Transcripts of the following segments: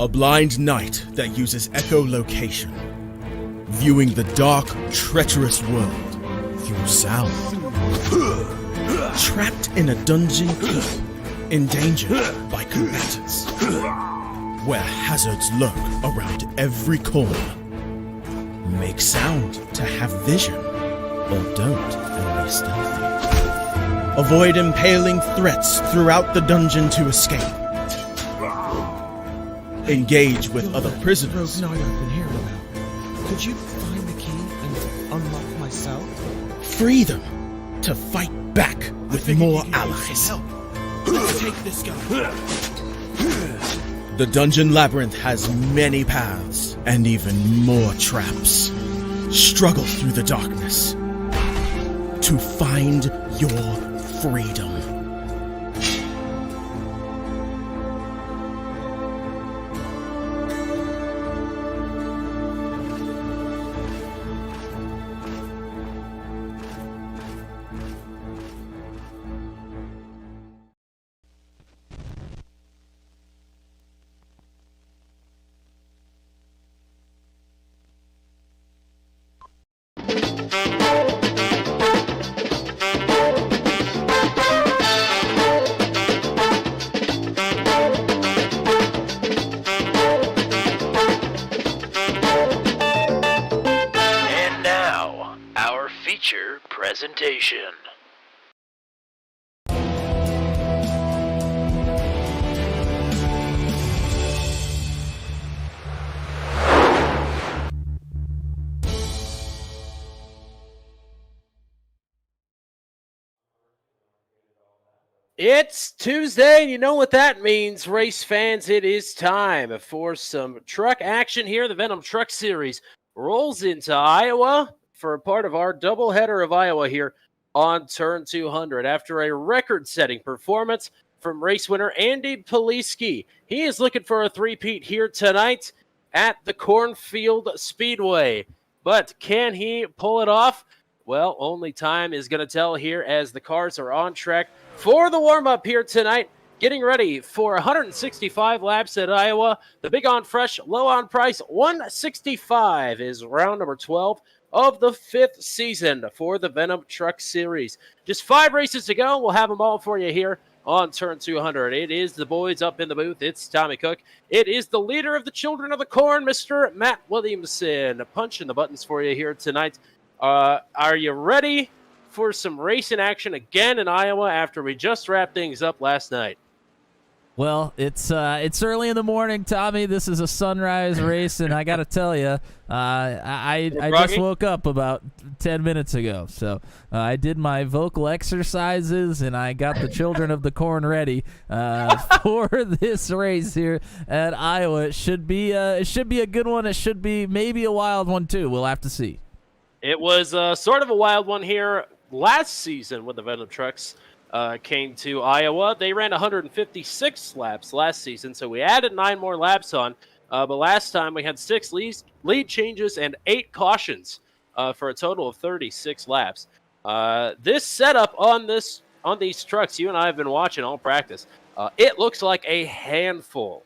A blind knight that uses echolocation, viewing the dark, treacherous world through sound. Trapped in a dungeon deep, endangered by combatants, where hazards lurk around every corner. Make sound to have vision, or don't and be stealthy. Avoid impaling threats throughout the dungeon to escape. Engage with other prisoners. Rogue Knight I've been hearing about. Could you find the key and unlock my cell? Free them to fight back with more allies. Let's take this guy. The Dungeon Labyrinth has many paths and even more traps. Struggle through the darkness to find your freedom. Presentation. It's Tuesday, and you know what that means, race fans. It is time for some truck action here. The Venom Truck Series rolls into Iowa for a part of our doubleheader of Iowa here on Turn 200. After a record-setting performance from race winner Andy Poliski, he is looking for a three-peat here tonight at the Cornfield Speedway. But can he pull it off? Well, only time is going to tell here as the cars are on track for the warm-up here tonight. Getting ready for 165 laps at Iowa. The big on fresh, low on price, 165 is round number 12 of the 5th season for the Venom Truck Series. Just 5 races to go. We'll have them all for you here on Turn 200. It is the boys up in the booth. It's Tommy Cook. It is the leader of the Children of the Corn, Mr. Matt Williamson, punching the buttons for you here tonight. Are you ready for some racing action again in Iowa after we just wrapped things up last night? Well, it's early in the morning, Tommy. This is a sunrise race, and I got to tell you, I just woke up about 10 minutes ago. So I did my vocal exercises, and I got the Children of the Corn ready for this race here at Iowa. It should be a good one. It should be maybe a wild one too. We'll have to see. It was sort of a wild one here last season when the Venom Trucks came to Iowa. They ran 156 laps last season, so we added 9 more laps on. But last time we had 6 lead changes and 8 cautions for a total of 36 laps. This setup on these trucks, you and I have been watching all practice. It looks like a handful.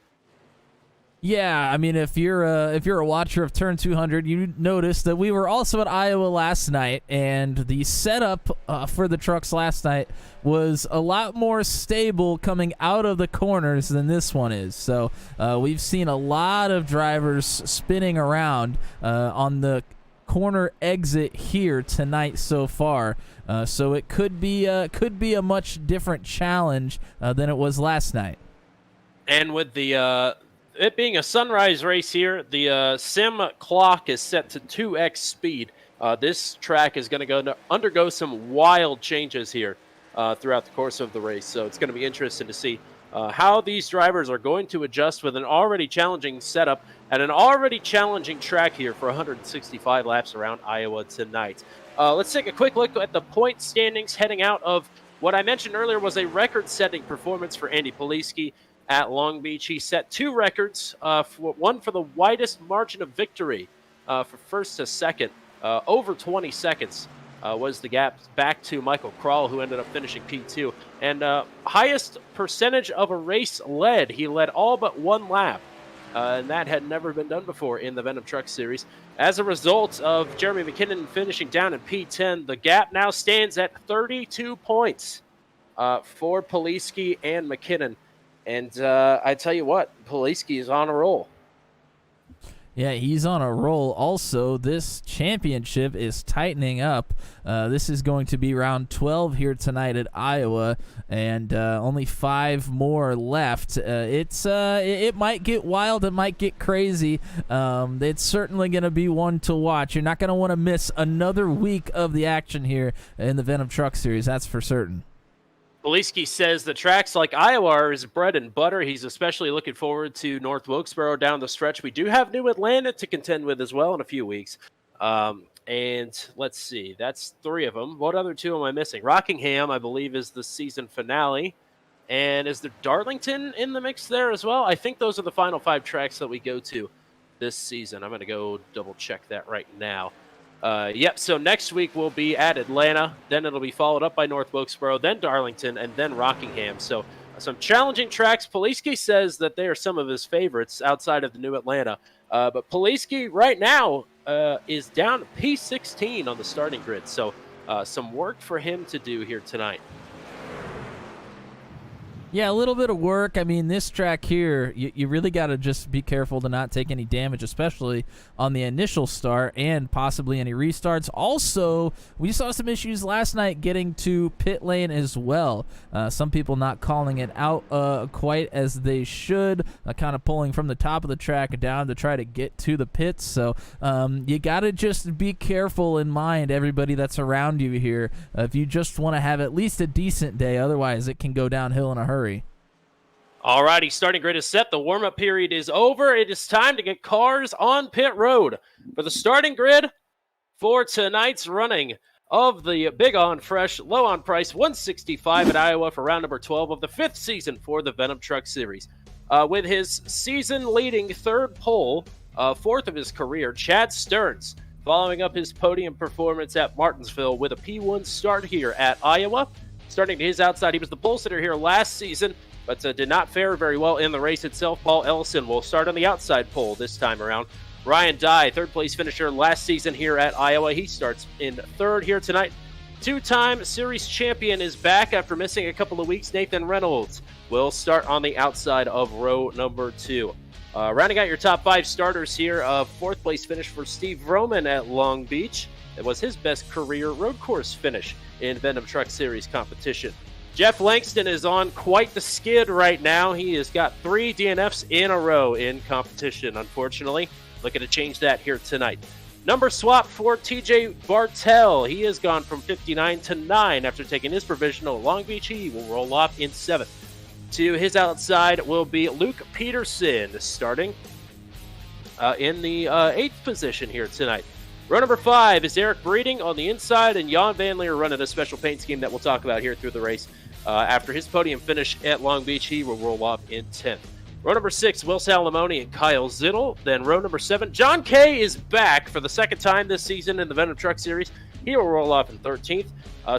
Yeah, I mean, if you're a watcher of Turn 200, you noticed that we were also at Iowa last night, and the setup for the trucks last night was a lot more stable coming out of the corners than this one is. So we've seen a lot of drivers spinning around on the corner exit here tonight so far. So it could be a much different challenge than it was last night. And with the it being a sunrise race here, the sim clock is set to 2x speed. This track is going to undergo some wild changes here throughout the course of the race. So it's going to be interesting to see how these drivers are going to adjust with an already challenging setup and an already challenging track here for 165 laps around Iowa tonight. Let's take a quick look at the point standings heading out of what I mentioned earlier was a record-setting performance for Andy Poliski at Long Beach. He set 2 records, one for the widest margin of victory for first to second. Over 20 seconds was the gap back to Michael Krall, who ended up finishing P2. And highest percentage of a race led. He led all but 1 lap and that had never been done before in the Venom Truck Series. As a result of Jeremy McKinnon finishing down in P10, the gap now stands at 32 points for Poliski and McKinnon. And I tell you what, Poliski is on a roll. Yeah, he's on a roll. Also, this championship is tightening up. This is going to be round 12 here tonight at Iowa, and only 5 more left. It might get wild. It might get crazy. It's certainly going to be one to watch. You're not going to want to miss another week of the action here in the Venom Truck Series. That's for certain. Poliski says the tracks like Iowa are his bread and butter. He's especially looking forward to North Wilkesboro down the stretch. We do have New Atlanta to contend with as well in a few weeks. And let's see, that's 3 of them. What other 2 am I missing? Rockingham, I believe, is the season finale. And is there Darlington in the mix there as well? I think those are the final 5 tracks that we go to this season. I'm going to go double check that right now. Yep, so next week we'll be at Atlanta, then it'll be followed up by North Wilkesboro, then Darlington, and then Rockingham. So some challenging tracks. Poliski says that they are some of his favorites outside of the New Atlanta. But Poliski right now is down to P16 on the starting grid. So some work for him to do here tonight. Yeah, a little bit of work. I mean, this track here, you really got to just be careful to not take any damage, especially on the initial start and possibly any restarts. Also, we saw some issues last night getting to pit lane as well. Some people not calling it out quite as they should, kind of pulling from the top of the track down to try to get to the pits. So you got to just be careful in mind, everybody that's around you here, if you just want to have at least a decent day. Otherwise, it can go downhill in a hurry. Alrighty, starting grid is set. The warm-up period is over. It is time to get cars on pit road. For the starting grid for tonight's running of the Big On Fresh, Low on Price 165 at Iowa for round number 12 of the 5th season for the Venom Truck Series. With his season-leading 3rd pole, 4th of his career, Chad Stearns, following up his podium performance at Martinsville with a P1 start here at Iowa. Starting to his outside, he was the pole sitter here last season, but did not fare very well in the race itself. Paul Ellison will start on the outside pole this time around. Ryan Dye, 3rd place finisher last season here at Iowa. He starts in 3rd here tonight. 2-time series champion is back after missing a couple of weeks. Nathan Reynolds will start on the outside of row number 2. Rounding out your top 5 starters here, 4th place finish for Steve Roman at Long Beach. It was his best career road course finish in Venom Truck Series competition. Jeff Langston is on quite the skid right now. He has got 3 DNFs in a row in competition, unfortunately. Looking to change that here tonight. Number swap for TJ Bartell. He has gone from 59 to 9 after taking his provisional at Long Beach. He will roll off in 7th. To his outside will be Luke Peterson, starting in the 8th position here tonight. Row number 5 is Eric Breeding on the inside, and Jan Van Leer running a special paint scheme that we'll talk about here through the race. After his podium finish at Long Beach, he will roll off in 10th. Row number 6, Will Salamone and Kyle Zittel. Then row number 7, John Kay is back for the 2nd time this season in the Venom Truck Series. He will roll off in 13th.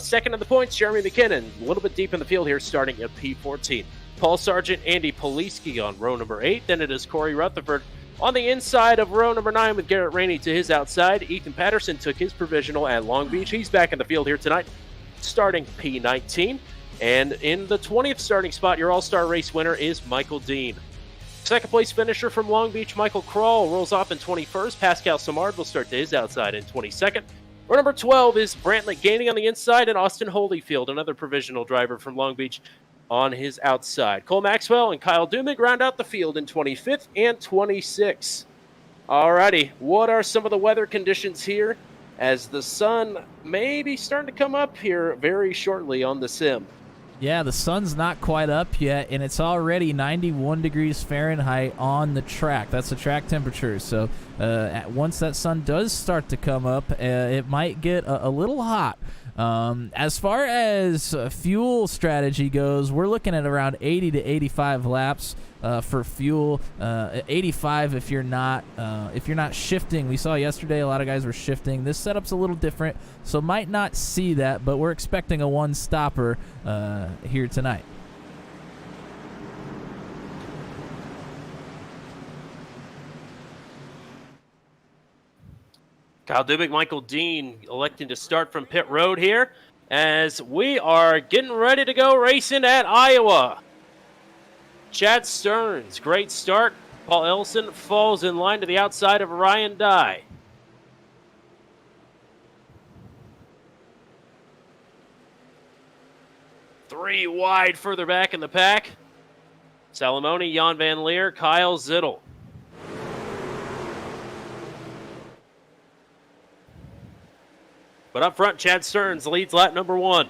Second in the points, Jeremy McKinnon, a little bit deep in the field here, starting at P14. Paul Sargent, Andy Poliski on row number 8. Then it is Corey Rutherford on the inside of row number 9 with Garrett Rainey to his outside. Ethan Patterson took his provisional at Long Beach. He's back in the field here tonight, starting P19. And in the 20th starting spot, your all-star race winner is Michael Dean. Second place finisher from Long Beach, Michael Kroll, rolls off in 21st. Pascal Samard will start to his outside in 22nd. Row number 12 is Brantley gaining on the inside, and Austin Holyfield, another provisional driver from Long Beach, on his outside. Cole Maxwell and Kyle Dumig round out the field in 25th and 26th. Alrighty, what are some of the weather conditions here as the sun may be starting to come up here very shortly on the sim? Yeah, the sun's not quite up yet, and it's already 91 degrees Fahrenheit on the track. That's the track temperature. So once that sun does start to come up, it might get a little hot. As far as fuel strategy goes, we're looking at around 80 to 85 laps for fuel. 85 if you're not shifting. We saw yesterday a lot of guys were shifting. This setup's a little different, so might not see that, but we're expecting a one-stopper here tonight. Kyle Dubik, Michael Dean electing to start from pit road here as we are getting ready to go racing at Iowa. Chad Stearns, great start. Paul Ellison falls in line to the outside of Ryan Dye. Three wide further back in the pack. Salamone, Jan Van Leer, Kyle Zittel. But up front, Chad Stearns leads lap number 1.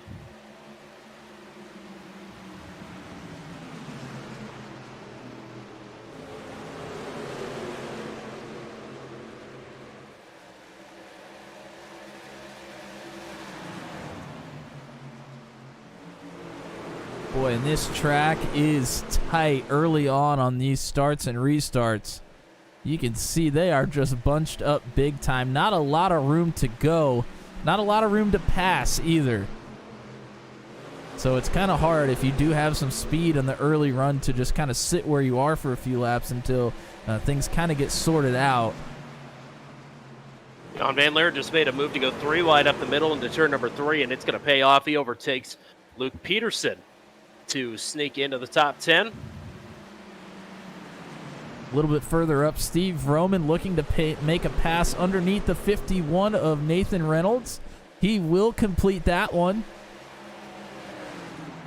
Boy, and this track is tight early on these starts and restarts. You can see they are just bunched up big time. Not a lot of room to go. Not a lot of room to pass either. So it's kind of hard if you do have some speed on the early run to just kind of sit where you are for a few laps until things kind of get sorted out. Jan Van Leer just made a move to go 3 wide up the middle into turn number 3, and it's going to pay off. He overtakes Luke Peterson to sneak into the top 10. A little bit further up, Steve Roman looking to make a pass underneath the 51 of Nathan Reynolds. He will complete that one.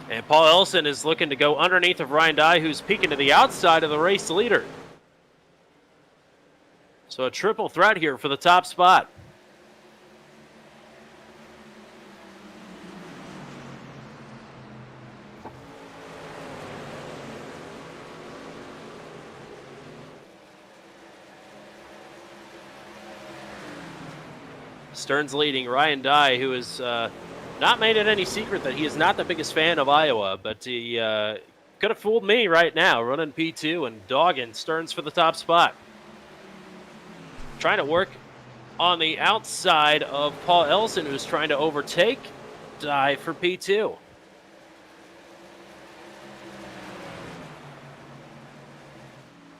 And Paul Ellison is looking to go underneath of Ryan Dye, who's peeking to the outside of the race leader. So a triple threat here for the top spot. Stearns leading. Ryan Dye, who has not made it any secret that he is not the biggest fan of Iowa, but he could have fooled me right now, running P2 and dogging Stearns for the top spot. Trying to work on the outside of Paul Ellison, who's trying to overtake Dye for P2.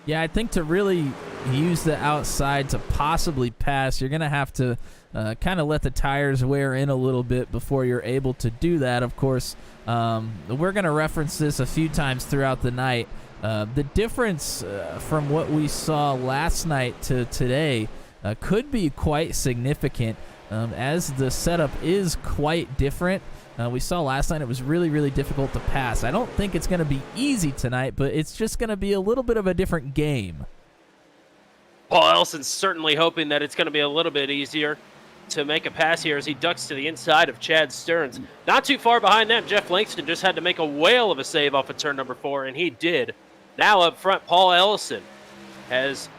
Yeah, I think to really use the outside to possibly pass, you're going to have to kind of let the tires wear in a little bit before you're able to do that. Of course, we're going to reference this a few times throughout the night. The difference from what we saw last night to today could be quite significant, as the setup is quite different. We saw last night it was really, really difficult to pass. I don't think it's going to be easy tonight, but it's just going to be a little bit of a different game. Paul Ellison's certainly hoping that it's going to be a little bit easier to make a pass here as he ducks to the inside of Chad Stearns. Not too far behind them, Jeff Langston just had to make a whale of a save off of turn number 4, and he did. Now up front, Paul Ellison has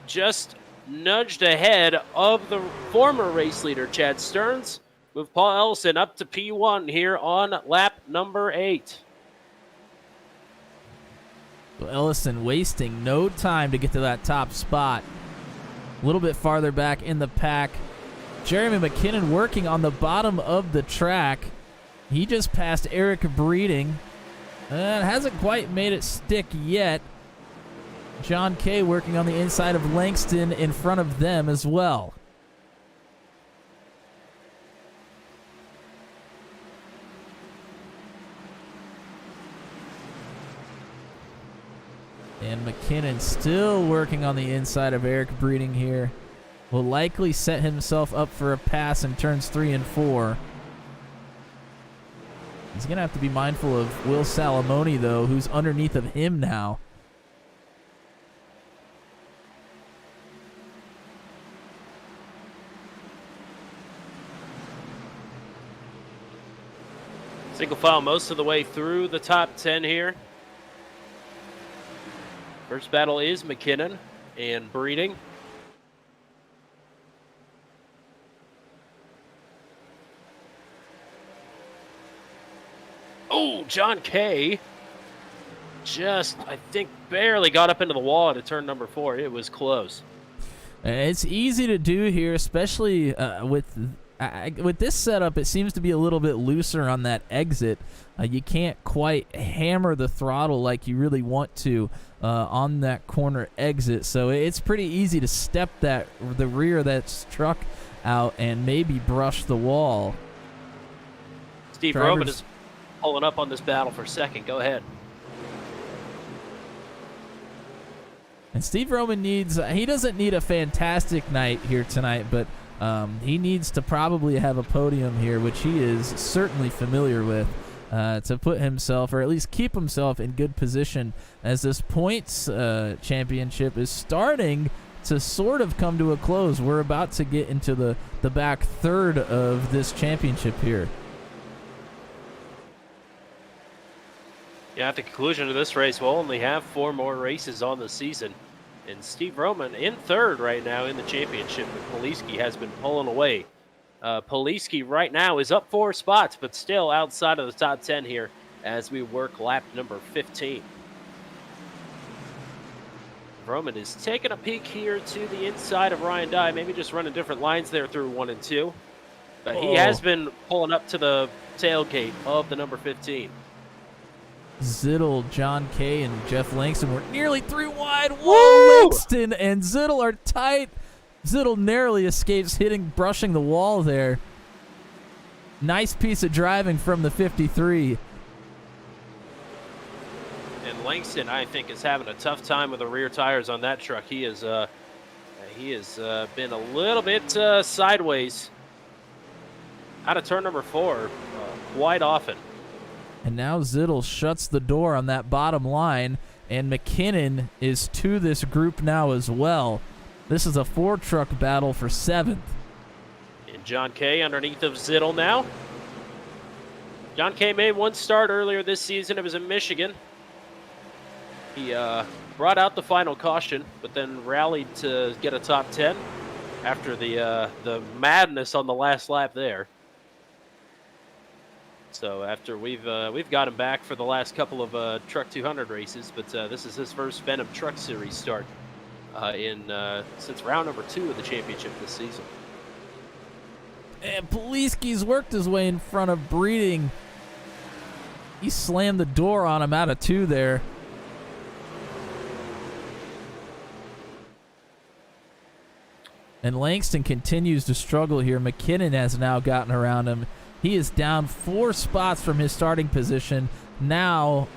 just nudged ahead of the former race leader, Chad Stearns, with Paul Ellison up to P1 here on lap number 8. So Ellison wasting no time to get to that top spot. A little bit farther back in the pack, Jeremy McKinnon working on the bottom of the track. He just passed Eric Breeding. Hasn't quite made it stick yet. John Kay working on the inside of Langston in front of them as well. And McKinnon still working on the inside of Eric Breeding here. Will likely set himself up for a pass in turns 3 and 4. He's going to have to be mindful of Will Salamone, though, who's underneath of him now. Single file most of the way through the top 10 here. First battle is McKinnon and Breeding. Oh, John Kay just, I think, barely got up into the wall at turn number 4. It was close. It's easy to do here, especially with With this setup, it seems to be a little bit looser on that exit. You can't quite hammer the throttle like you really want to on that corner exit, so it's pretty easy to step the rear of that truck out and maybe brush the wall. Steve Roman is pulling up on this battle for second. Go ahead. And Steve Roman he doesn't need a fantastic night here tonight, but he needs to probably have a podium here, which he is certainly familiar with, to put himself, or at least keep himself, in good position as this points championship is starting to sort of come to a close. We're about to get into the back third of this championship here. Yeah, at the conclusion of this race, we'll only have 4 more races on the season. And Steve Roman in third right now in the championship, and Poliski has been pulling away. Poliski right now is up 4 spots, but still outside of the top 10 here as we work lap number 15. Roman is taking a peek here to the inside of Ryan Dye, maybe just running different lines there through 1 and 2. But he has been pulling up to the tailgate of the number 15. Zittel, John Kay, and Jeff Langston were nearly 3 wide. Whoa, Langston and Zittel are tight. Zittel narrowly escapes brushing the wall there. Nice piece of driving from the 53. And Langston, I think, is having a tough time with the rear tires on that truck. He has been a little bit sideways out of turn number 4 quite often. And now Zittel shuts the door on that bottom line, and McKinnon is to this group now as well. This is a 4-truck battle for 7th. And John Kay underneath of Zittel now. John Kay made 1 start earlier this season. It was in Michigan. He brought out the final caution, but then rallied to get a top 10 after the madness on the last lap there. So after we've got him back for the last couple of Truck 200 races, but this is his first Venom Truck Series start since round number 2 of the championship this season. And Poliski's worked his way in front of Breeding. He slammed the door on him out of 2 there. And Langston continues to struggle here. McKinnon has now gotten around him. He is down 4 spots from his starting position. Now,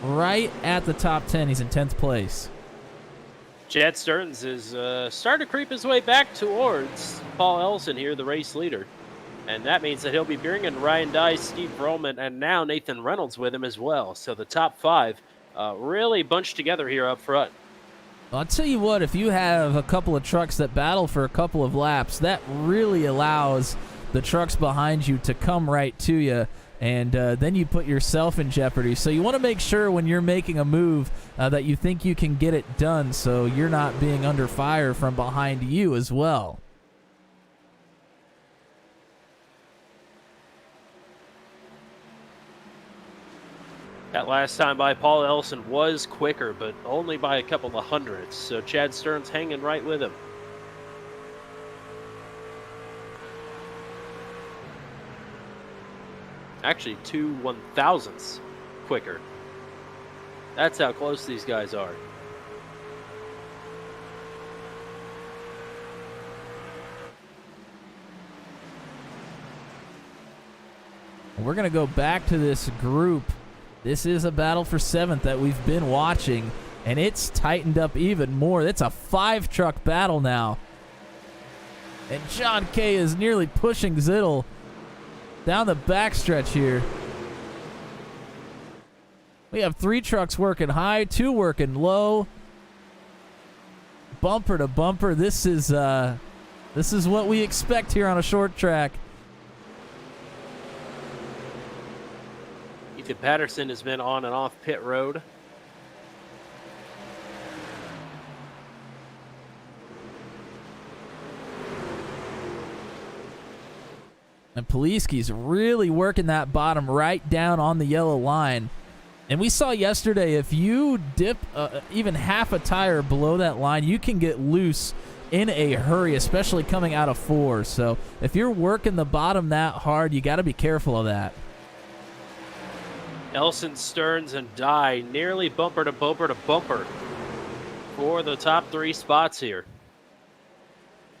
right at the top 10, he's in 10th place. Chad Stearns is starting to creep his way back towards Paul Ellison here, the race leader. And that means that he'll be bringing Ryan Dye, Steve Roman, and now Nathan Reynolds with him as well. So the top 5 really bunched together here up front. I'll tell you what, if you have a couple of trucks that battle for a couple of laps, that really allows the trucks behind you to come right to you, and then you put yourself in jeopardy. So you want to make sure when you're making a move that you think you can get it done, so you're not being under fire from behind you as well. That last time by Paul Ellison was quicker, but only by a couple of hundredths. So Chad Stearns hanging right with him. Actually, 2 1,000ths quicker. That's how close these guys are. We're going to go back to this group. This is a battle for 7th that we've been watching, and it's tightened up even more. It's a 5-truck battle now. And John Kay is nearly pushing Zittel down the backstretch here. We have 3 trucks working high, 2 working low. Bumper to bumper. This is what we expect here on a short track. Ethan Patterson has been on and off pit road. And Poliski's really working that bottom right down on the yellow line. And we saw yesterday, if you dip even half a tire below that line, you can get loose in a hurry, especially coming out of 4. So if you're working the bottom that hard, you got to be careful of that. Ellison, Stearns, and Dye nearly bumper to bumper to bumper for the top 3 spots here.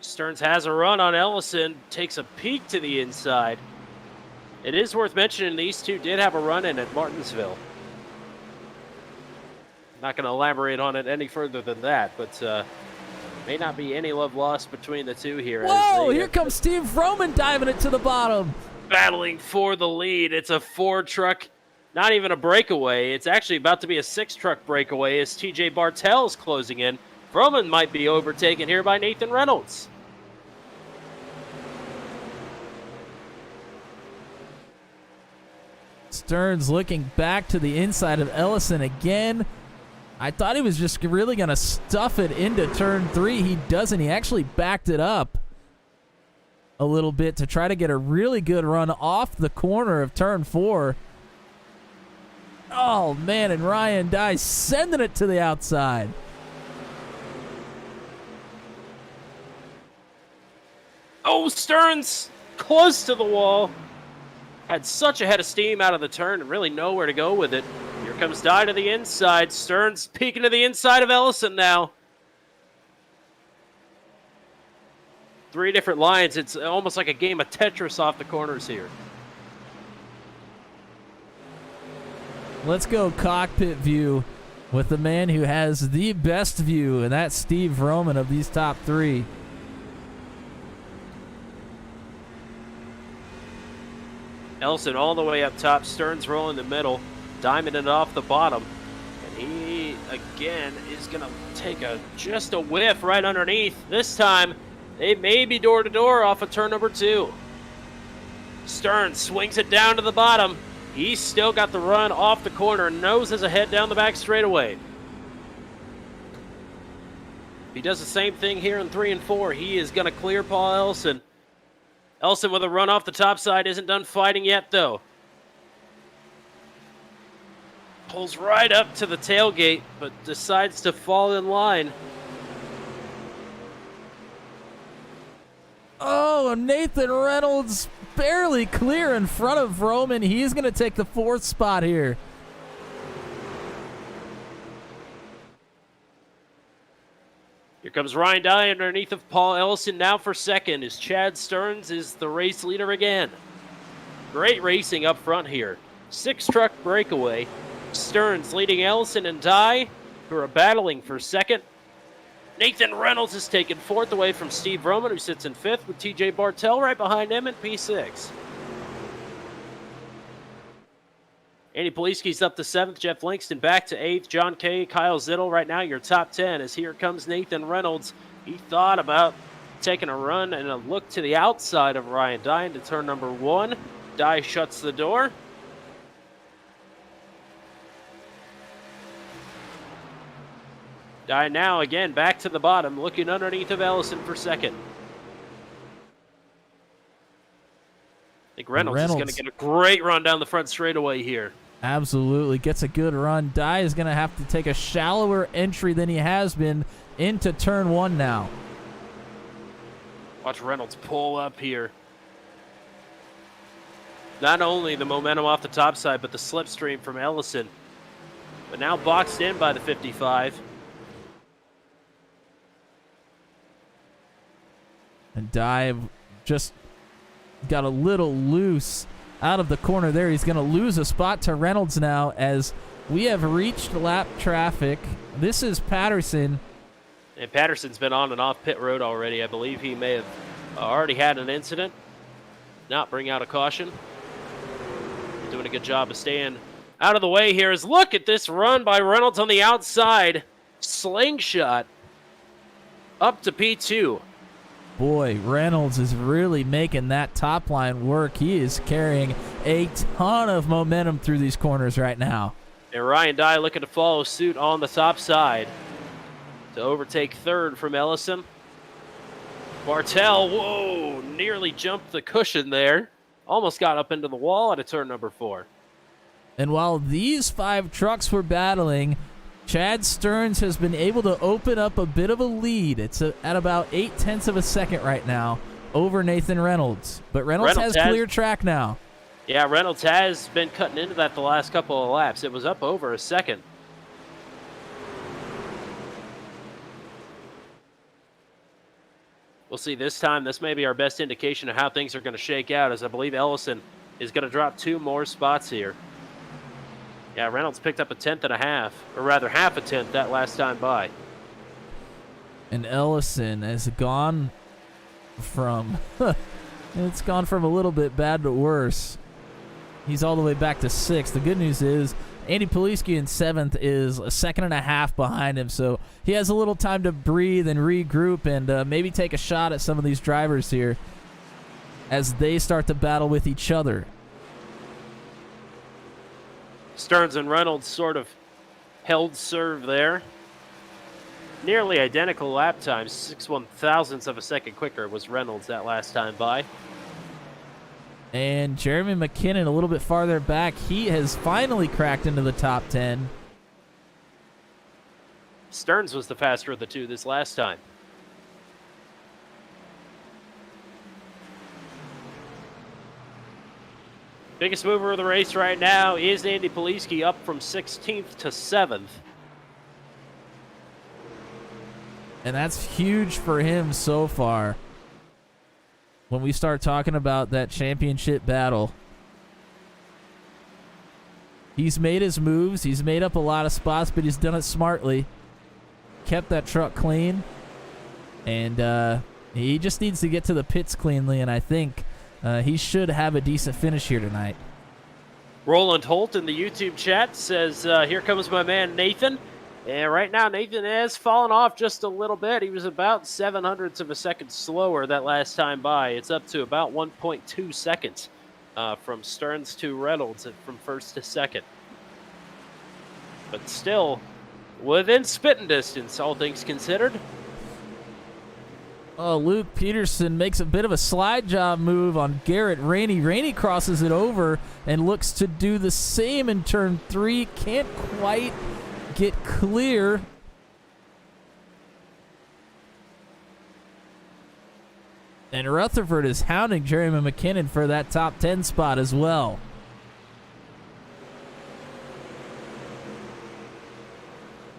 Stearns has a run on Ellison, takes a peek to the inside. It is worth mentioning these two did have a run-in at Martinsville. Not going to elaborate on it any further than that, but may not be any love lost between the two here. Whoa, here comes Steve Vroman diving it to the bottom. Battling for the lead. It's a 4-truck, not even a breakaway. It's actually about to be a 6-truck breakaway as TJ Bartel's closing in. Vroman might be overtaken here by Nathan Reynolds. Stearns looking back to the inside of Ellison again. I thought he was just really going to stuff it into turn 3. He doesn't. He actually backed it up a little bit to try to get a really good run off the corner of turn 4. Oh, man, and Ryan Dye sending it to the outside. Oh, Stearns close to the wall. Had such a head of steam out of the turn and really nowhere to go with it. Here comes Dye to the inside. Stearns peeking to the inside of Ellison now. 3 different lines. It's almost like a game of Tetris off the corners here. Let's go cockpit view with the man who has the best view, and that's Steve Vroman of these top 3. Ellison all the way up top. Stearns rolling the middle. Diamond it off the bottom. And he, again, is going to take just a whiff right underneath. This time, they may be door-to-door off of turn number 2. Stearns swings it down to the bottom. He's still got the run off the corner. Noses ahead down the back straightaway. He does the same thing here in 3 and 4. He is going to clear Paul Ellison. Ellison with a run off the top side. Isn't done fighting yet, though. Pulls right up to the tailgate, but decides to fall in line. Oh, Nathan Reynolds barely clear in front of Vroman. He's going to take the 4th spot here. Here comes Ryan Dye underneath of Paul Ellison now for 2nd as Chad Stearns is the race leader again. Great racing up front here. 6-truck breakaway. Stearns leading Ellison and Dye, who are battling for 2nd. Nathan Reynolds is taken 4th away from Steve Vroman, who sits in 5th, with TJ Bartel right behind him in P6. Andy Poliski's up to 7th. Jeff Linkston back to 8th. John Kay, Kyle Zittel right now your top 10 as here comes Nathan Reynolds. He thought about taking a run and a look to the outside of Ryan Dye into turn number 1. Dye shuts the door. Dye now again back to the bottom, looking underneath of Ellison for 2nd. I think Reynolds is going to get a great run down the front straightaway here. Absolutely. Gets a good run. Dye is going to have to take a shallower entry than he has been into turn 1 now. Watch Reynolds pull up here. Not only the momentum off the top side, but the slipstream from Ellison. But now boxed in by the 55. And Dye just got a little loose out of the corner there. He's going to lose a spot to Reynolds now as we have reached lap traffic. This is Patterson. And Patterson's been on and off pit road already. I believe he may have already had an incident. Not bring out a caution. Doing a good job of staying out of the way here. As look at this run by Reynolds on the outside. Slingshot up to P2. Boy, Reynolds is really making that top line work. He is carrying a ton of momentum through these corners right now. And Ryan Dye looking to follow suit on the top side to overtake 3rd from Ellison. Bartel, whoa, nearly jumped the cushion there. Almost got up into the wall at a turn number 4. And while these 5 trucks were battling, Chad Stearns has been able to open up a bit of a lead. It's at about 0.8 of a second right now over Nathan Reynolds. But Reynolds has clear track now. Yeah, Reynolds has been cutting into that the last couple of laps. It was up over a second. We'll see this time. This may be our best indication of how things are going to shake out, as I believe Ellison is going to drop 2 more spots here. Yeah, Reynolds picked up 1/10.5, or rather half a tenth that last time by. And Ellison has gone from, it's gone from a little bit bad to worse. He's all the way back to 6th. The good news is Andy Poliski in 7th is a 1.5 seconds behind him, so he has a little time to breathe and regroup and maybe take a shot at some of these drivers here as they start to battle with each other. Stearns and Reynolds sort of held serve there. Nearly identical lap times, 6/1000ths of a second quicker was Reynolds that last time by. And Jeremy McKinnon a little bit farther back. He has finally cracked into the top 10. Stearns was the faster of the two this last time. Biggest mover of the race right now is Andy Poliski, up from 16th to 7th. And that's huge for him so far. When we start talking about that championship battle, he's made his moves. He's made up a lot of spots, but he's done it smartly. Kept that truck clean. And he just needs to get to the pits cleanly, and I think he should have a decent finish here tonight. Roland Holt in the YouTube chat says, here comes my man Nathan. And right now, Nathan has fallen off just a little bit. He was about 0.07 of a second slower that last time by. It's up to about 1.2 seconds from Stearns to Reynolds from first to second. But still within spitting distance, all things considered. Oh, Luke Peterson makes a bit of a slide job move on Garrett Rainey. Rainey crosses it over and looks to do the same in turn 3. Can't quite get clear. And Rutherford is hounding Jeremy McKinnon for that top 10 spot as well.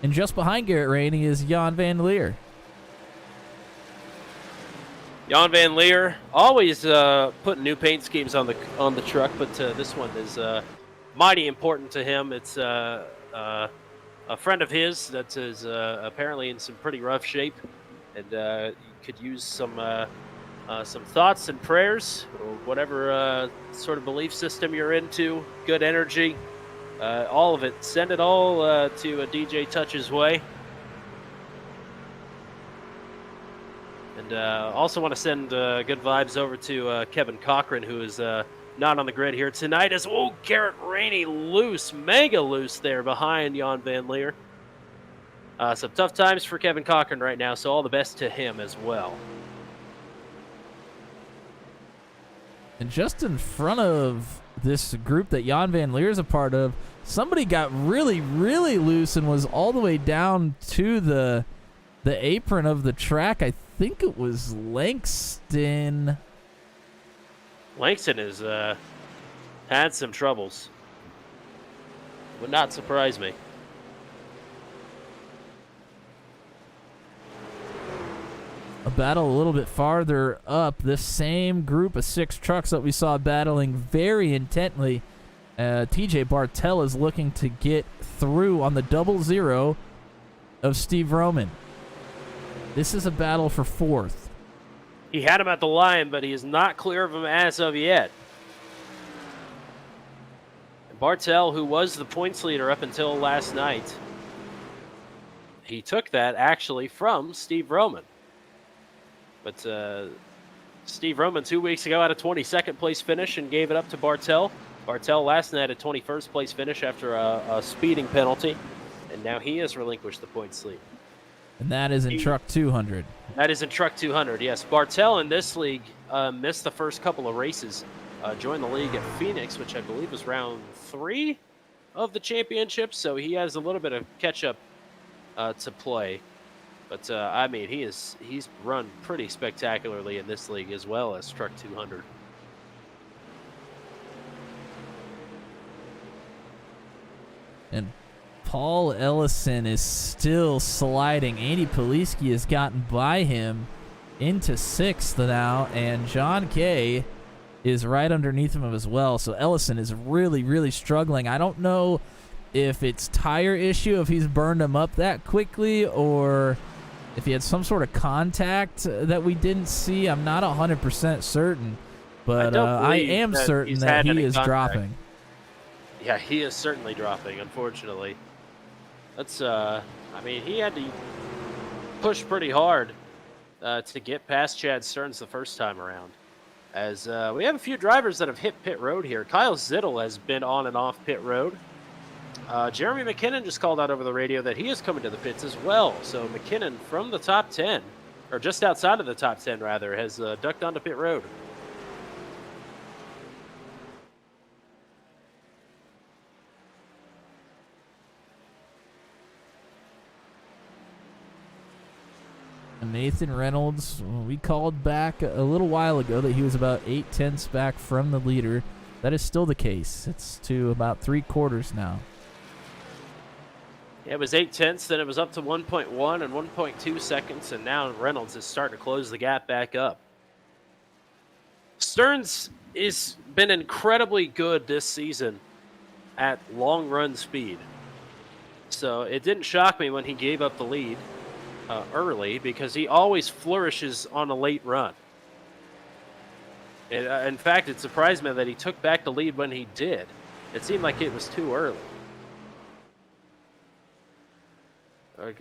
And just behind Garrett Rainey is Jan Van Leer. Jan Van Leer always putting new paint schemes on the truck, but this one is mighty important to him. It's a friend of his that is apparently in some pretty rough shape, and could use some thoughts and prayers, or whatever sort of belief system you're into. Good energy, all of it. Send it all to DJ Touch's way. And also want to send good vibes over to Kevin Cochran, who is not on the grid here tonight. As Garrett Rainey loose, mega loose there behind Jan Van Leer. Some tough times for Kevin Cochran right now, so all the best to him as well. And just in front of this group that Jan Van Leer is a part of, somebody got really, really loose and was all the way down to the apron of the track. I think it was Langston. Langston has had some troubles. Would not surprise me. A battle a little bit farther up. This same group of 6 trucks that we saw battling very intently. TJ Bartel is looking to get through on the 00 of Steve Roman. This is a battle for 4th. He had him at the line, but he is not clear of him as of yet. And Bartel, who was the points leader up until last night, he took that actually from Steve Roman. But Steve Roman 2 weeks ago had a 22nd place finish and gave it up to Bartel. Bartel last night had a 21st place finish after a speeding penalty, and now he has relinquished the points lead. And that is in Truck 200. That is in Truck 200, yes. Bartel in this league missed the first couple of races. Joined the league at Phoenix, which I believe was round 3 of the championship. So he has a little bit of catch-up to play. But I mean, he's run pretty spectacularly in this league as well as Truck 200. And Paul Ellison is still sliding. Andy Poliski has gotten by him into 6th now, and John Kay is right underneath him as well. So Ellison is really, really struggling. I don't know if it's tire issue, if he's burned him up that quickly, or if he had some sort of contact that we didn't see. I'm not 100% certain, but I am certain that he is dropping. Yeah, he is certainly dropping, unfortunately. That's, I mean, he had to push pretty hard to get past Chad Stearns the first time around. As we have a few drivers that have hit pit road here. Kyle Zittel has been on and off pit road. Jeremy McKinnon just called out over the radio that he is coming to the pits as well. So McKinnon from the top 10, or just outside of the top 10 rather, has ducked onto pit road. Nathan Reynolds, we called back a little while ago that he was about 8/10 back from the leader. That is still the case. It's to about 3/4 now. Yeah, it was 8/10, then it was up to 1.1 and 1.2 seconds, and now Reynolds is starting to close the gap back up. Stearns has been incredibly good this season at long run speed. So it didn't shock me when he gave up the lead early, because he always flourishes on a late run. And, in fact, it surprised me that he took back the lead when he did. It seemed like it was too early.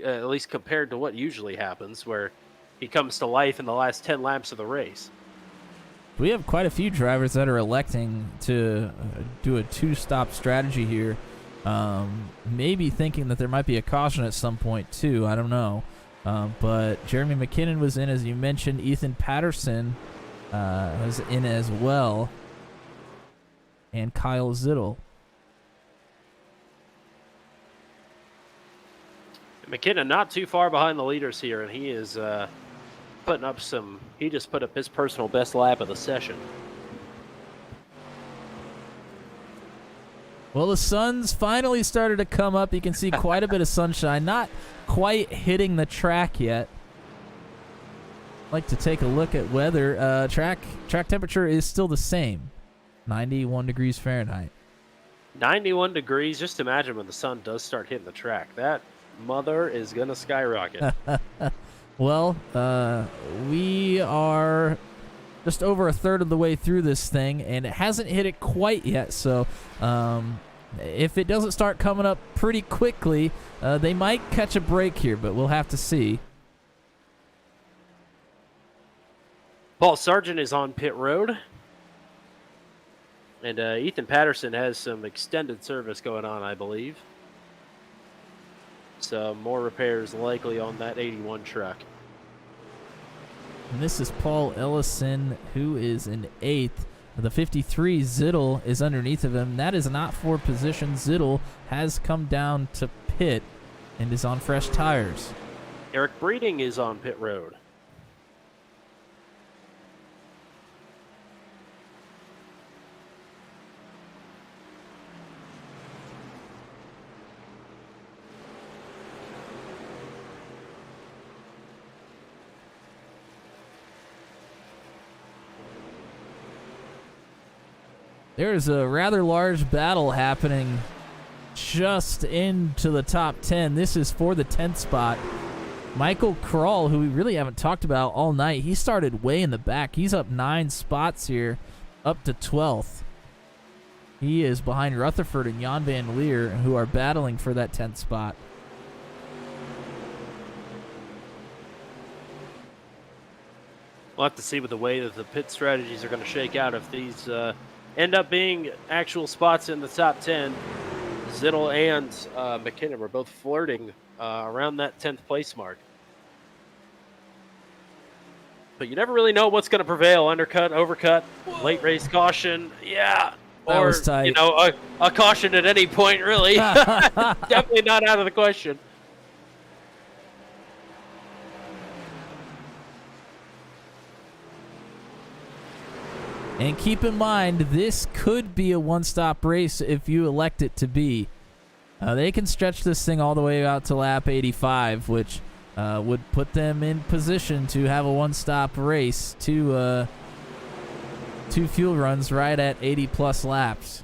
At least compared to what usually happens, where he comes to life in the last 10 laps of the race. We have quite a few drivers that are electing to do a 2-stop strategy here. Maybe thinking that there might be a caution at some point, too. I don't know. But Jeremy McKinnon was in, as you mentioned. Ethan Patterson was in as well. And Kyle Zittel. McKinnon not too far behind the leaders here, and he is putting up he just put up his personal best lap of the session. Well, the sun's finally started to come up. You can see quite a bit of sunshine. Not quite hitting the track yet. I'd like to take a look at weather. Track temperature is still the same, 91 degrees Fahrenheit. 91 degrees. Just imagine when the sun does start hitting the track. That mother is going to skyrocket. Well, we are just over a third of the way through this thing, and it hasn't hit it quite yet. So if it doesn't start coming up pretty quickly, they might catch a break here, but we'll have to see. Paul Sargent is on pit road. And Ethan Patterson has some extended service going on, I believe. So more repairs likely on that 81 truck. And this is Paul Ellison, who is in 8th. The 53, Zittel, is underneath of him. That is not for position. Zittel has come down to pit and is on fresh tires. Eric Breeding is on pit road. There's a rather large battle happening just into the top 10. This is for the 10th spot. Michael Krall, who we really haven't talked about all night, he started way in the back. He's up 9 spots here, up to 12th. He is behind Rutherford and Jan Van Leer, who are battling for that 10th spot. We'll have to see with the way that the pit strategies are going to shake out if these end up being actual spots in the top 10. Zittel and McKinnon were both flirting around that 10th place mark. But you never really know what's going to prevail. Undercut, overcut, late race caution. Yeah. That was tight. You know, a caution at any point, really. Definitely not out of the question. And keep in mind, this could be a one-stop race if you elect it to be. They can stretch this thing all the way out to lap 85, which would put them in position to have a one-stop race, two fuel runs right at 80-plus laps.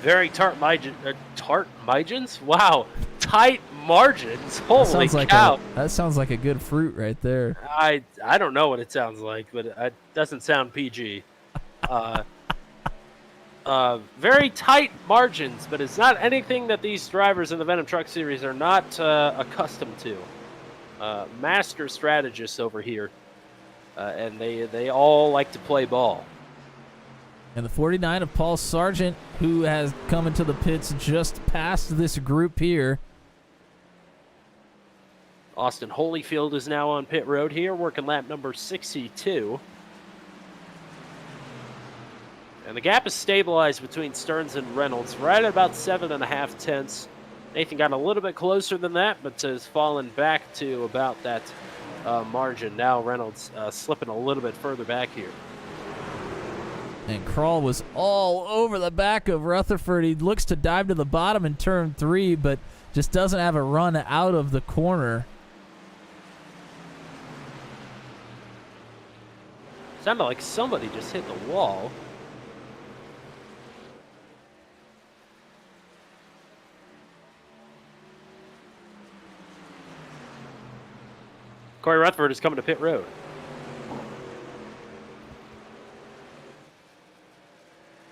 Very tart margins? Wow. Tight margins. Holy cow. That sounds like a good fruit right there. I don't know what it sounds like, but it doesn't sound PG. Very tight margins, but it's not anything that these drivers in the Venom Truck Series are not accustomed to. Master strategists over here, and they all like to play ball. And the 49 of Paul Sargent, who has come into the pits just past this group here. Austin Holyfield is now on pit road here, working lap number 62. And the gap is stabilized between Stearns and Reynolds, right at about 7.5 tenths. Nathan got a little bit closer than that, but has fallen back to about that margin. Now Reynolds slipping a little bit further back here. And Krall was all over the back of Rutherford. He looks to dive to the bottom in turn 3, but just doesn't have a run out of the corner. Sounded like somebody just hit the wall. Corey Rutherford is coming to pit road.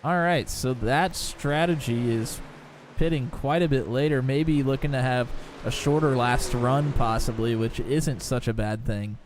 All right, so that strategy is pitting quite a bit later, maybe looking to have a shorter last run possibly, which isn't such a bad thing.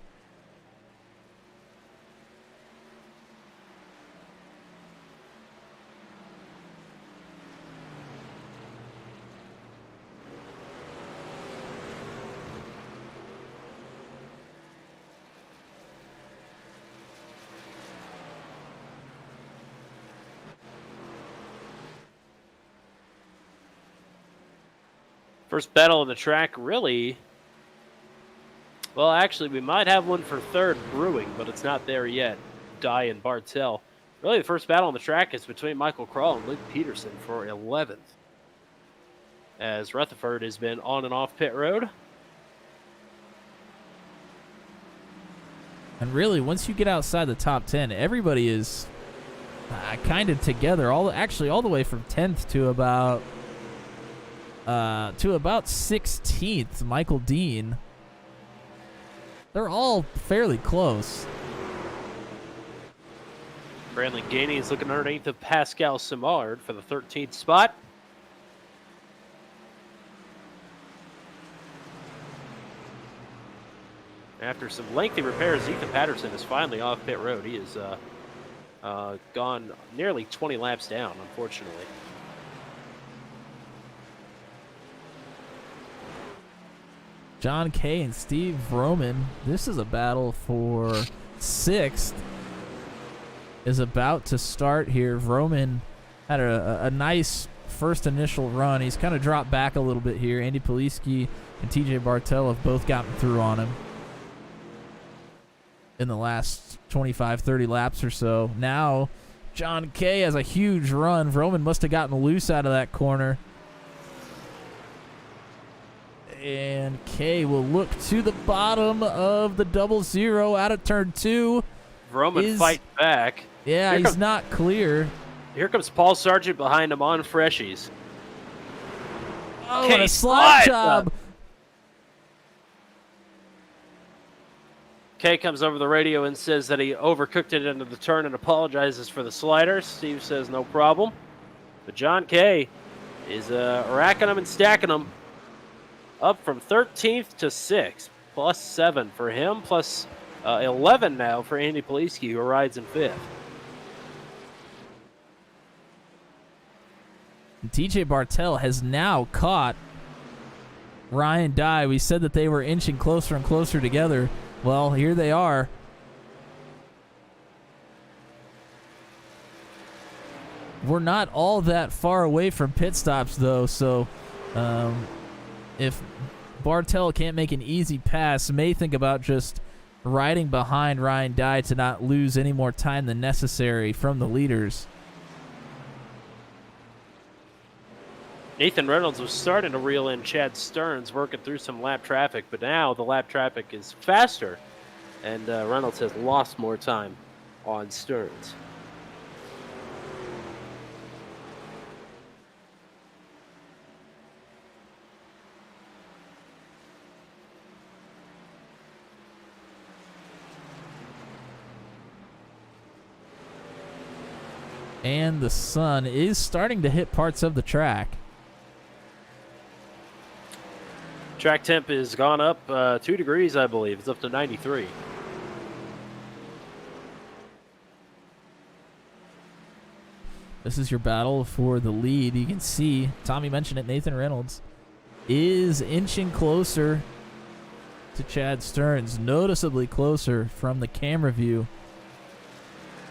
First battle on the track, really. Well, actually, we might have one for third brewing, but it's not there yet. Dye and Bartel. Really, the first battle on the track is between Michael Krall and Luke Peterson for 11th. As Rutherford has been on and off pit road. And really, once you get outside the top 10, everybody is kind of together. All the way from 10th to about 16th. Michael Dean. They're all fairly close. Brandon Gainey is looking underneath of Pascal Simard for the 13th spot. After some lengthy repairs, Ethan Patterson is finally off pit road. He is gone nearly 20 laps down, unfortunately. John Kay and Steve Vroman. This is a battle for 6th. Is about to start here. Vroman had a nice first initial run. He's kind of dropped back a little bit here. Andy Poliski and TJ Bartel have both gotten through on him in the last 25, 30 laps or so. Now, John Kay has a huge run. Vroman must have gotten loose out of that corner. And Kay will look to the bottom of the 00 out of turn 2. Vroman fight back. Yeah, he's not clear. Here comes Paul Sargent behind him on Freshies. Oh, what a slide job. Kay comes over the radio and says that he overcooked it into the turn and apologizes for the slider. Steve says no problem. But John Kay is racking them and stacking them. Up from 13th to 6th, plus 7 for him, plus 11 now for Andy Poliski, who rides in 5th. TJ Bartel has now caught Ryan Dye. We said that they were inching closer and closer together. Well, here they are. We're not all that far away from pit stops, though, so if Bartel can't make an easy pass, may think about just riding behind Ryan Dye to not lose any more time than necessary from the leaders. Nathan Reynolds was starting to reel in Chad Stearns, working through some lap traffic, but now the lap traffic is faster, and Reynolds has lost more time on Stearns. And the sun is starting to hit parts of the track. Track temp has gone up 2 degrees, I believe. It's up to 93. This is your battle for the lead. You can see, Tommy mentioned it, Nathan Reynolds is inching closer to Chad Stearns, noticeably closer from the camera view.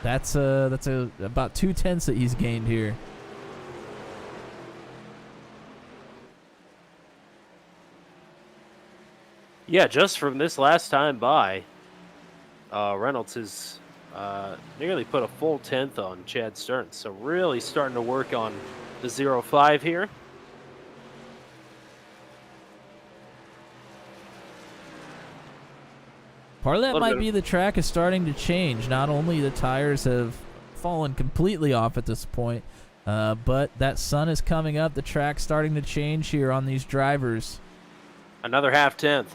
That's about 2/10 that he's gained here. Yeah, just from this last time by, Reynolds has nearly put a full 10th on Chad Stearns. So really starting to work on the 0.5 here. Part of that might be the track is starting to change. Not only the tires have fallen completely off at this point, but that sun is coming up. The track's starting to change here on these drivers. Another 0.5.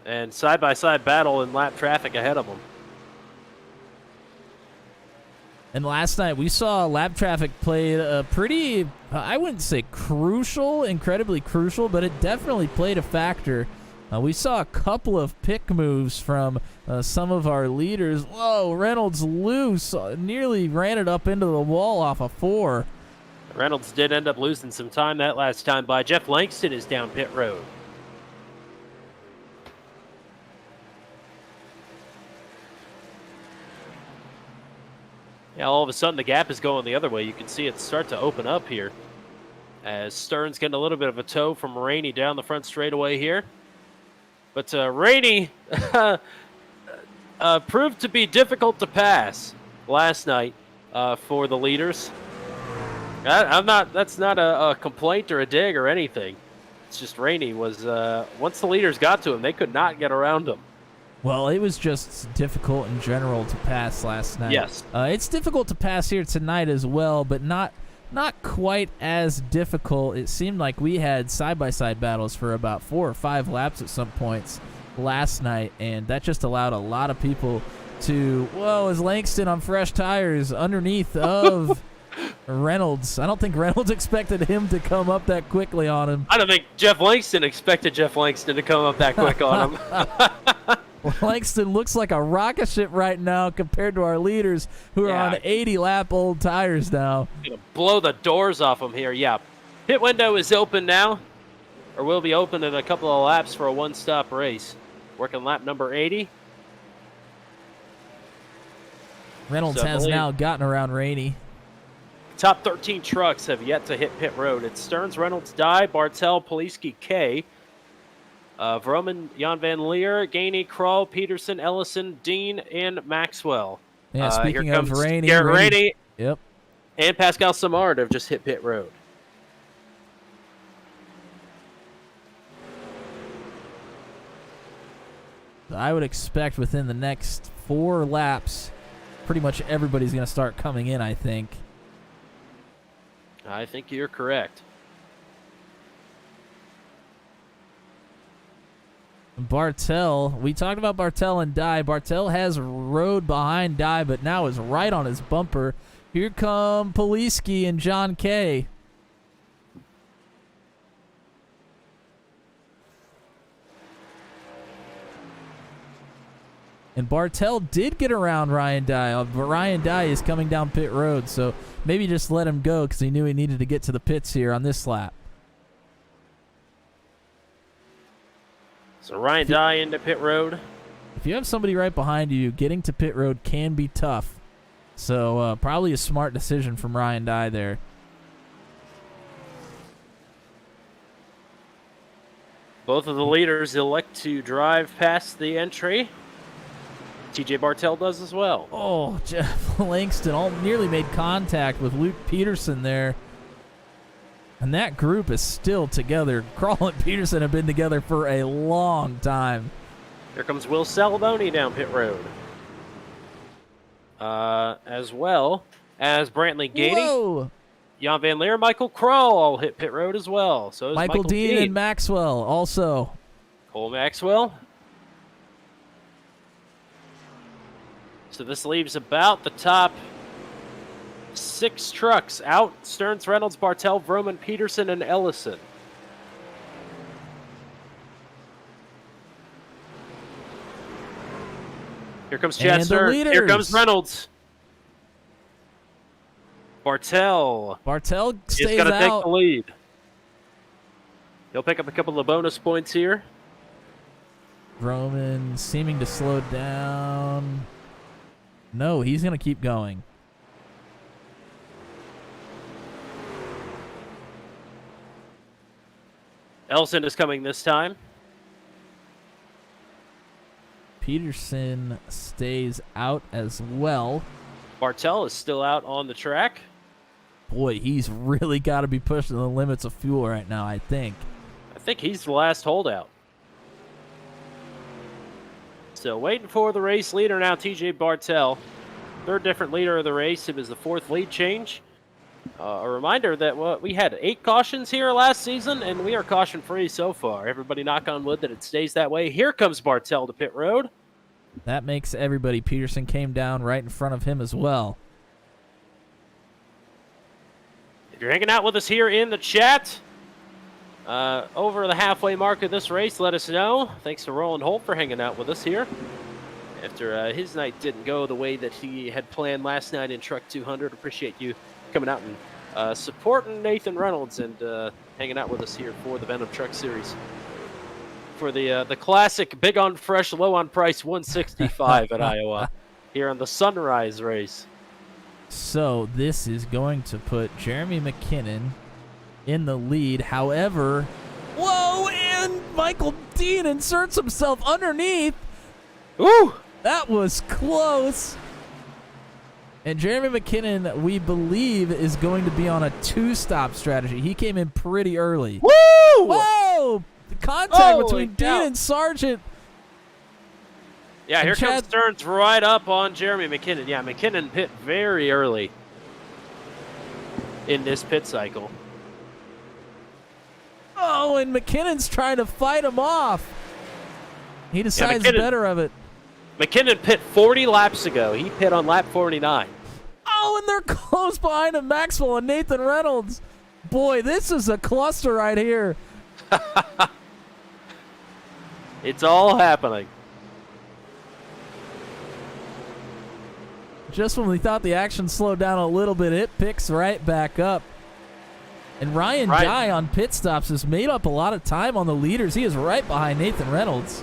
And side-by-side battle in lap traffic ahead of them. And last night we saw lap traffic played a pretty, I wouldn't say crucial, incredibly crucial, but it definitely played a factor. We saw a couple of pick moves from some of our leaders. Whoa, Reynolds loose, nearly ran it up into the wall off a 4. Reynolds did end up losing some time that last time by. Jeff Langston is down pit road. Yeah, all of a sudden the gap is going the other way. You can see it start to open up here as Stearns getting a little bit of a tow from Rainey down the front straightaway here. But Rainey proved to be difficult to pass last night for the leaders. That's not a complaint or a dig or anything. It's just Rainey was, once the leaders got to him, they could not get around him. Well, it was just difficult in general to pass last night. Yes. It's difficult to pass here tonight as well, but not quite as difficult. It seemed like we had side-by-side battles for about 4 or 5 laps at some points last night, and that just allowed a lot of people to, whoa, is Langston on fresh tires underneath of Reynolds. I don't think Reynolds expected him to come up that quickly on him. I don't think Jeff Langston expected Jeff Langston to come up that quick on him. Langston looks like a rocket ship right now compared to our leaders who are on 80-lap old tires now. Gonna blow the doors off him here. Yeah, pit window is open now, or will be open in a couple of laps for a one-stop race. Working lap number 80. Reynolds has now gotten around Rainey. Top 13 trucks have yet to hit pit road. It's Stearns, Reynolds, Dye, Bartel, Poliski, K. Vroman, Jan Van Leer, Gainey, Krall, Peterson, Ellison, Dean, and Maxwell. Yeah, speaking of Rainey. Garrett Rainey. Yep. And Pascal Samard have just hit pit road. I would expect within the next 4 laps, pretty much everybody's going to start coming in, I think. I think you're correct. Bartel, we talked about Bartel and Dye. Bartel has rode behind Dye, but now is right on his bumper. Here come Poliski and John Kay. And Bartel did get around Ryan Dye, but Ryan Dye is coming down pit road, so maybe just let him go because he knew he needed to get to the pits here on this lap. So Ryan Dye into pit road. If you have somebody right behind you, getting to pit road can be tough. So probably a smart decision from Ryan Dye there. both of the leaders elect to drive past the entry. TJ Bartell does as well. Oh, Jeff Langston nearly made contact with Luke Peterson there. And that group is still together. Crawl and Peterson have been together for a long time. Here comes Will Salaboni down pit road. As well as Brantley Gainey. Whoa! Jan Van Leer, Michael Kroll all hit pit road as well. So is Michael Dean and Maxwell also. Cole Maxwell. So this leaves about the top 6 trucks out. Stearns, Reynolds, Bartell, Vroman, Peterson, and Ellison. Here comes Chad Stearns. Here comes Reynolds. Bartell stays going to take out. the lead. He'll pick up a couple of bonus points here. Roman seeming to slow down. No, he's going to keep going. Ellison is coming this time. Peterson stays out as well. Bartell is still out on the track. Boy, he's really got to be pushing the limits of fuel right now, I think. I think he's the last holdout. So waiting for the race leader now, TJ Bartell. Third different leader of the race. It was the 4th lead change. A reminder that we had 8 cautions here last season, and we are caution-free so far. Everybody knock on wood that it stays that way. Here comes Bartell to pit road. That makes everybody. Peterson came down right in front of him as well. If you're hanging out with us here in the chat, over the halfway mark of this race, let us know. Thanks to Roland Holt for hanging out with us here. After his night didn't go the way that he had planned last night in Truck 200. Appreciate you coming out and supporting Nathan Reynolds and hanging out with us here for the Venom Truck Series. For the classic big on fresh, low on price 165 at Iowa here on the Sunrise race. So this is going to put Jeremy McKinnon in the lead. However, whoa, and Michael Dean inserts himself underneath. Ooh! That was close. And Jeremy McKinnon, we believe, is going to be on a 2-stop strategy. He came in pretty early. Woo! Whoa! The contact between cow. Dean and Sargent. Yeah, And here comes Stearns right up on Jeremy McKinnon. Yeah, McKinnon pit very early in this pit cycle. Oh, and McKinnon's trying to fight him off. He decides better of it. McKinnon pit 40 laps ago. He pit on lap 49. Oh, and they're close behind him, Maxwell and Nathan Reynolds. Boy, this is a cluster right here. It's all happening. Just when we thought the action slowed down a little bit, it picks right back up. And Ryan Dye on pit stops has made up a lot of time on the leaders. He is right behind Nathan Reynolds.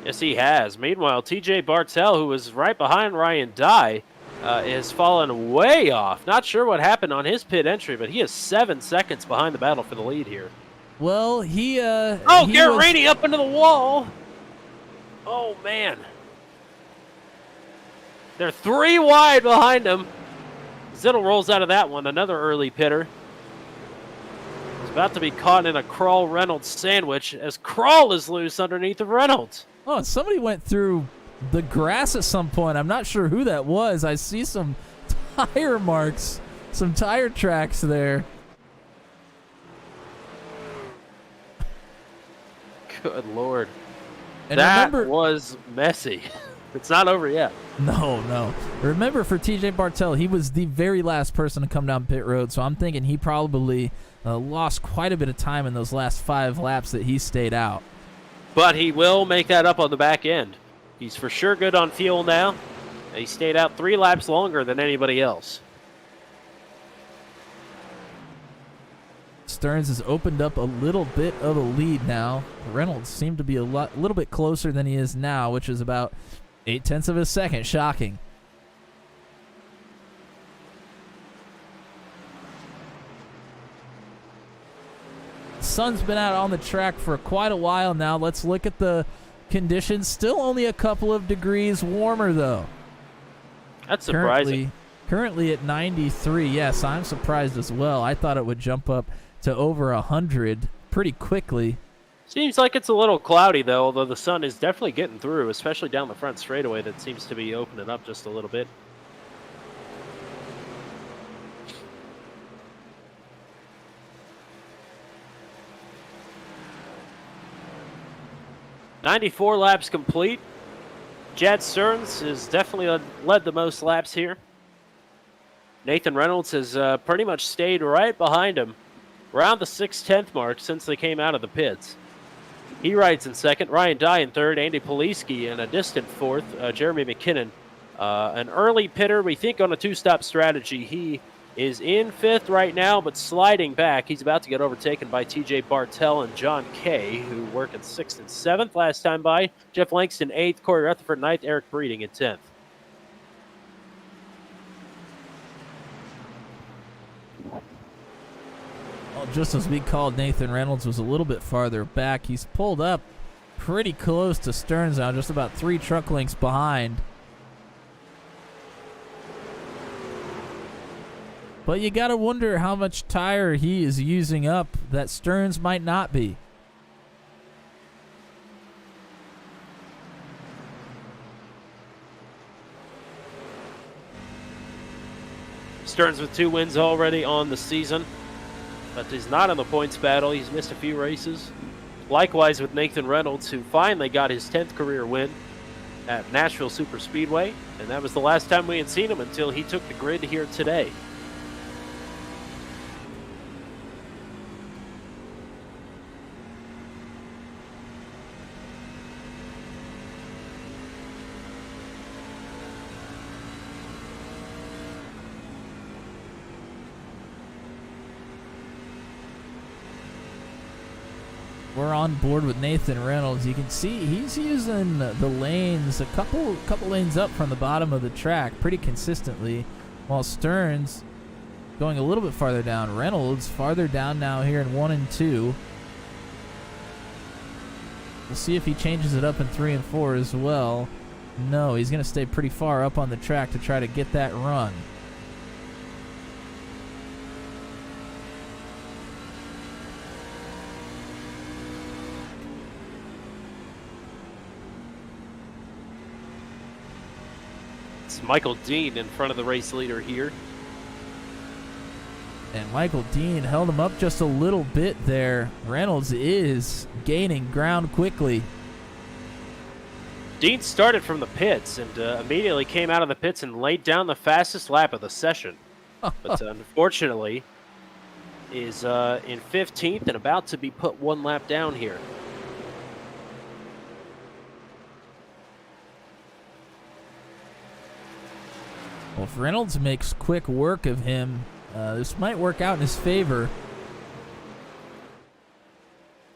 Yes, he has. Meanwhile, TJ Bartell, who was right behind Ryan Dye, has fallen way off. Not sure what happened on his pit entry, but he is 7 seconds behind the battle for the lead here. Well, he Garrett Rainey up into the wall. Oh, man. They're 3 wide behind him. Zittel rolls out of that one, another early pitter. He's about to be caught in a Kroll-Reynolds sandwich as Kroll is loose underneath of Reynolds. Oh, somebody went through the grass at some point. I'm not sure who that was. I see some tire marks, some tire tracks there. Good Lord. And that remember, was messy. It's not over yet. No. Remember, for TJ Bartell, he was the very last person to come down pit road, so I'm thinking he probably lost quite a bit of time in those last 5 laps that he stayed out. But he will make that up on the back end. He's for sure good on fuel now. He stayed out 3 laps longer than anybody else. Stearns has opened up a little bit of a lead now. Reynolds seemed to be a little bit closer than he is now, which is about 0.8 of a second. Shocking. sun's been out on the track for quite a while now. Let's look at the conditions. Still only a couple of degrees warmer, though. That's surprising. Currently at 93. Yes, I'm surprised as well. I thought it would jump up to over 100 pretty quickly. Seems like it's a little cloudy, though, although the sun is definitely getting through, especially down the front straightaway. That seems to be opening up just a little bit. "94 laps complete. Jad Stearns has definitely led the most laps here. Nathan Reynolds has pretty much stayed right behind him, around the 6/10 mark since they came out of the pits. He rides in second, Ryan Dye in third, Andy Poliski in a distant fourth, Jeremy McKinnon, an early pitter, we think on a two-stop strategy. He is in fifth right now, but sliding back. He's about to get overtaken by TJ Bartell and John Kay, who work in sixth and seventh last time by. Jeff Langston eighth, Corey Rutherford ninth, Eric Breeding in 10th. Well, just as we called, Nathan Reynolds was a little bit farther back. He's pulled up pretty close to Stearns now, just about 3 truck lengths behind. But you got to wonder how much tire he is using up that Stearns might not be. Stearns with 2 wins already on the season, but he's not in the points battle. He's missed a few races. Likewise with Nathan Reynolds, who finally got his 10th career win at Nashville Super Speedway, and that was the last time we had seen him until he took the grid here today. We're on board with Nathan Reynolds. You can see he's using the lanes a couple lanes up from the bottom of the track pretty consistently, while Stearns going a little bit farther down. Reynolds farther down now here in 1 and 2. We'll see if he changes it up in 3 and 4 as well. No, he's going to stay pretty far up on the track to try to get that run. Michael Dean in front of the race leader here. And Michael Dean held him up just a little bit there. Reynolds is gaining ground quickly. Dean started from the pits and immediately came out of the pits and laid down the fastest lap of the session. But unfortunately is in 15th and about to be put 1 lap down here. Well, if Reynolds makes quick work of him, this might work out in his favor.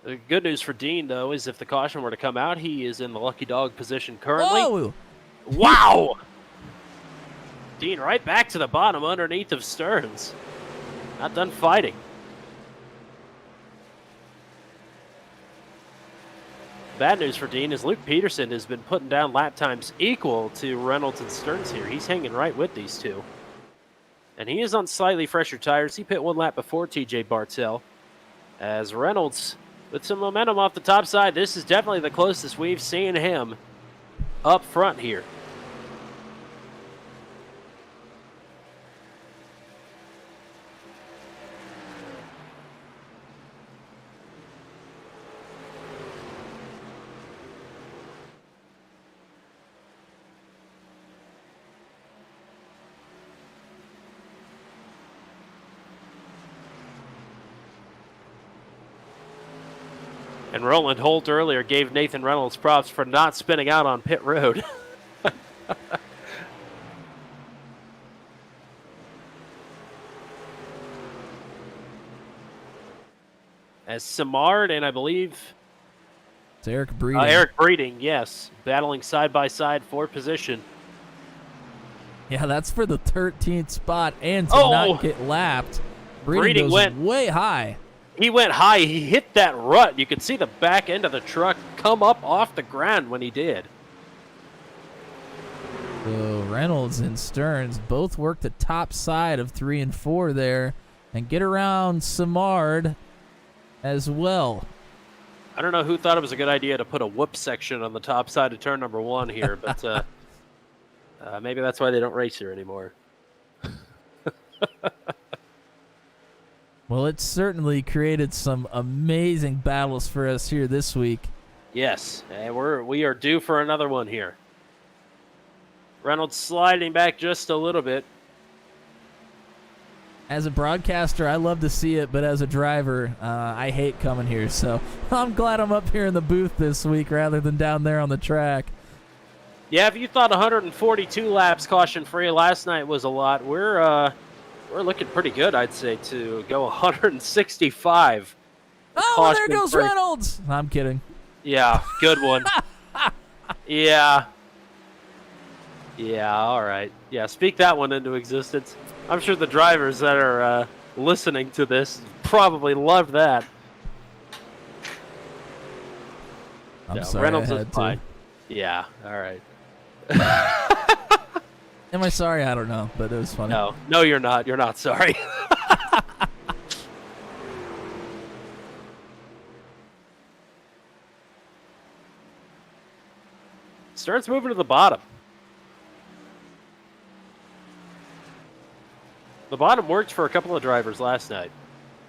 The good news for Dean, though, is if the caution were to come out, he is in the lucky dog position currently. Oh! Wow! Dean right back to the bottom underneath of Stearns. Not done fighting. Bad news for Dean is Luke Peterson has been putting down lap times equal to Reynolds and Stearns here. He's hanging right with these two. And he is on slightly fresher tires. He pit 1 lap before TJ Bartell. As Reynolds with some momentum off the top side, this is definitely the closest we've seen him up front here. And Roland Holt earlier gave Nathan Reynolds props for not spinning out on pit road. As Simard and I believe It's Eric Breeding. Eric Breeding, yes, battling side by side for position. Yeah, that's for the 13th spot and to Oh! not get lapped. Breeding goes went way high. He went high. He hit that rut. You could see the back end of the truck come up off the ground when he did. So Reynolds and Stearns both work the top side of 3 and 4 there and get around Simard as well. I don't know who thought it was a good idea to put a whoop section on the top side of turn number 1 here, but maybe that's why they don't race here anymore. Well, it certainly created some amazing battles for us here this week. Yes, and we are due for another one here. Reynolds sliding back just a little bit. As a broadcaster, I love to see it, but as a driver, I hate coming here. So I'm glad I'm up here in the booth this week rather than down there on the track. Yeah, if you thought 142 laps caution-free last night was a lot, we're looking pretty good, I'd say, to go 165. Oh, well, there goes Reynolds! I'm kidding. Yeah, good one. Yeah. Yeah, all right. Yeah, speak that one into existence. I'm sure the drivers that are listening to this probably love that. I'm sorry, Reynolds I is had fine. to. Yeah, all right. Am I sorry? I don't know, but it was funny. No, you're not. You're not sorry. Starts moving to the bottom. The bottom worked for a couple of drivers last night.